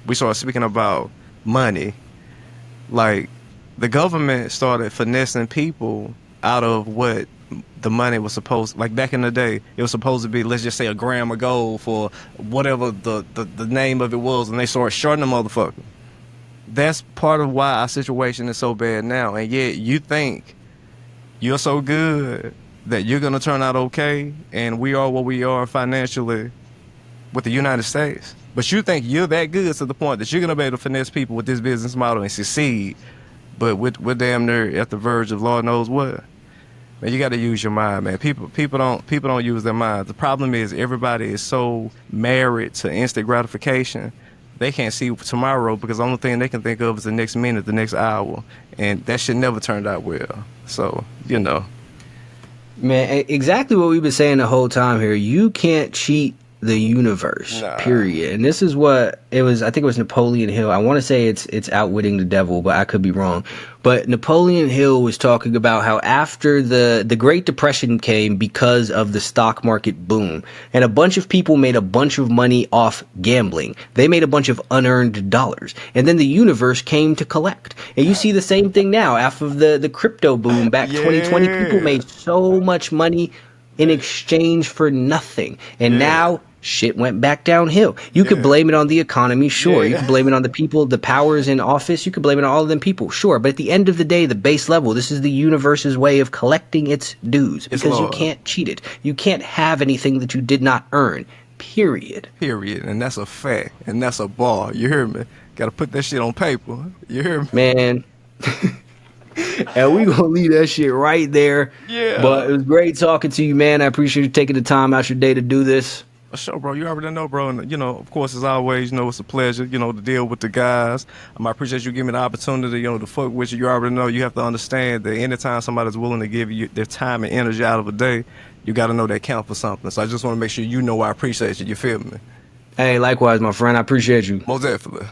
we started speaking about money, like the government started finessing people out of what the money was supposed, like back in the day, it was supposed to be, let's just say, a gram of gold for whatever the name of it was, and they started shorting the motherfucker. That's part of why our situation is so bad now. And yet you think you're so good that you're going to turn out okay, and we are what we are financially with the United States. But you think you're that good to the point that you're going to be able to finesse people with this business model and succeed, but we're damn near at the verge of Lord knows what. Man, you got to use your mind, man. People don't use their mind. The problem is everybody is so married to instant gratification. They can't see tomorrow because the only thing they can think of is the next minute, the next hour. And that shit never turned out well. So, you know. man, exactly what we've been saying the whole time here. You can't cheat the universe, Nah. period. And this is what it was. I think it was Napoleon Hill. I want to say it's Outwitting the Devil, but I could be wrong. But Napoleon Hill was talking about how after the Great Depression came because of the stock market boom, and a bunch of people made a bunch of money off gambling. They made a bunch of unearned dollars, and then the universe came to collect. And you see the same thing now after the crypto boom back 2020. People made so much money in exchange for nothing, and now shit went back downhill. You could blame it on the economy, sure. You could blame it on the people, the powers in office. You could blame it on all of them people, sure. But at the end of the day, the base level, this is the universe's way of collecting its dues, because you can't cheat it. You can't have anything that you did not earn, period. Period. And that's a fact. And that's a bar. You hear me? Got to put that shit on paper. You hear me? Man. And we gonna leave that shit right there. Yeah. But it was great talking to you, man. I appreciate you taking the time out your day to do this. Sure, bro. You already know, bro. And, you know, of course, as always, you know, it's a pleasure, you know, to deal with the guys. I appreciate you giving me the opportunity, you know, to fuck with you. You already know you have to understand that anytime somebody's willing to give you their time and energy out of a day, you got to know that count for something. So I just want to make sure you know I appreciate you. You feel me? Hey, likewise, my friend. I appreciate you. Most definitely.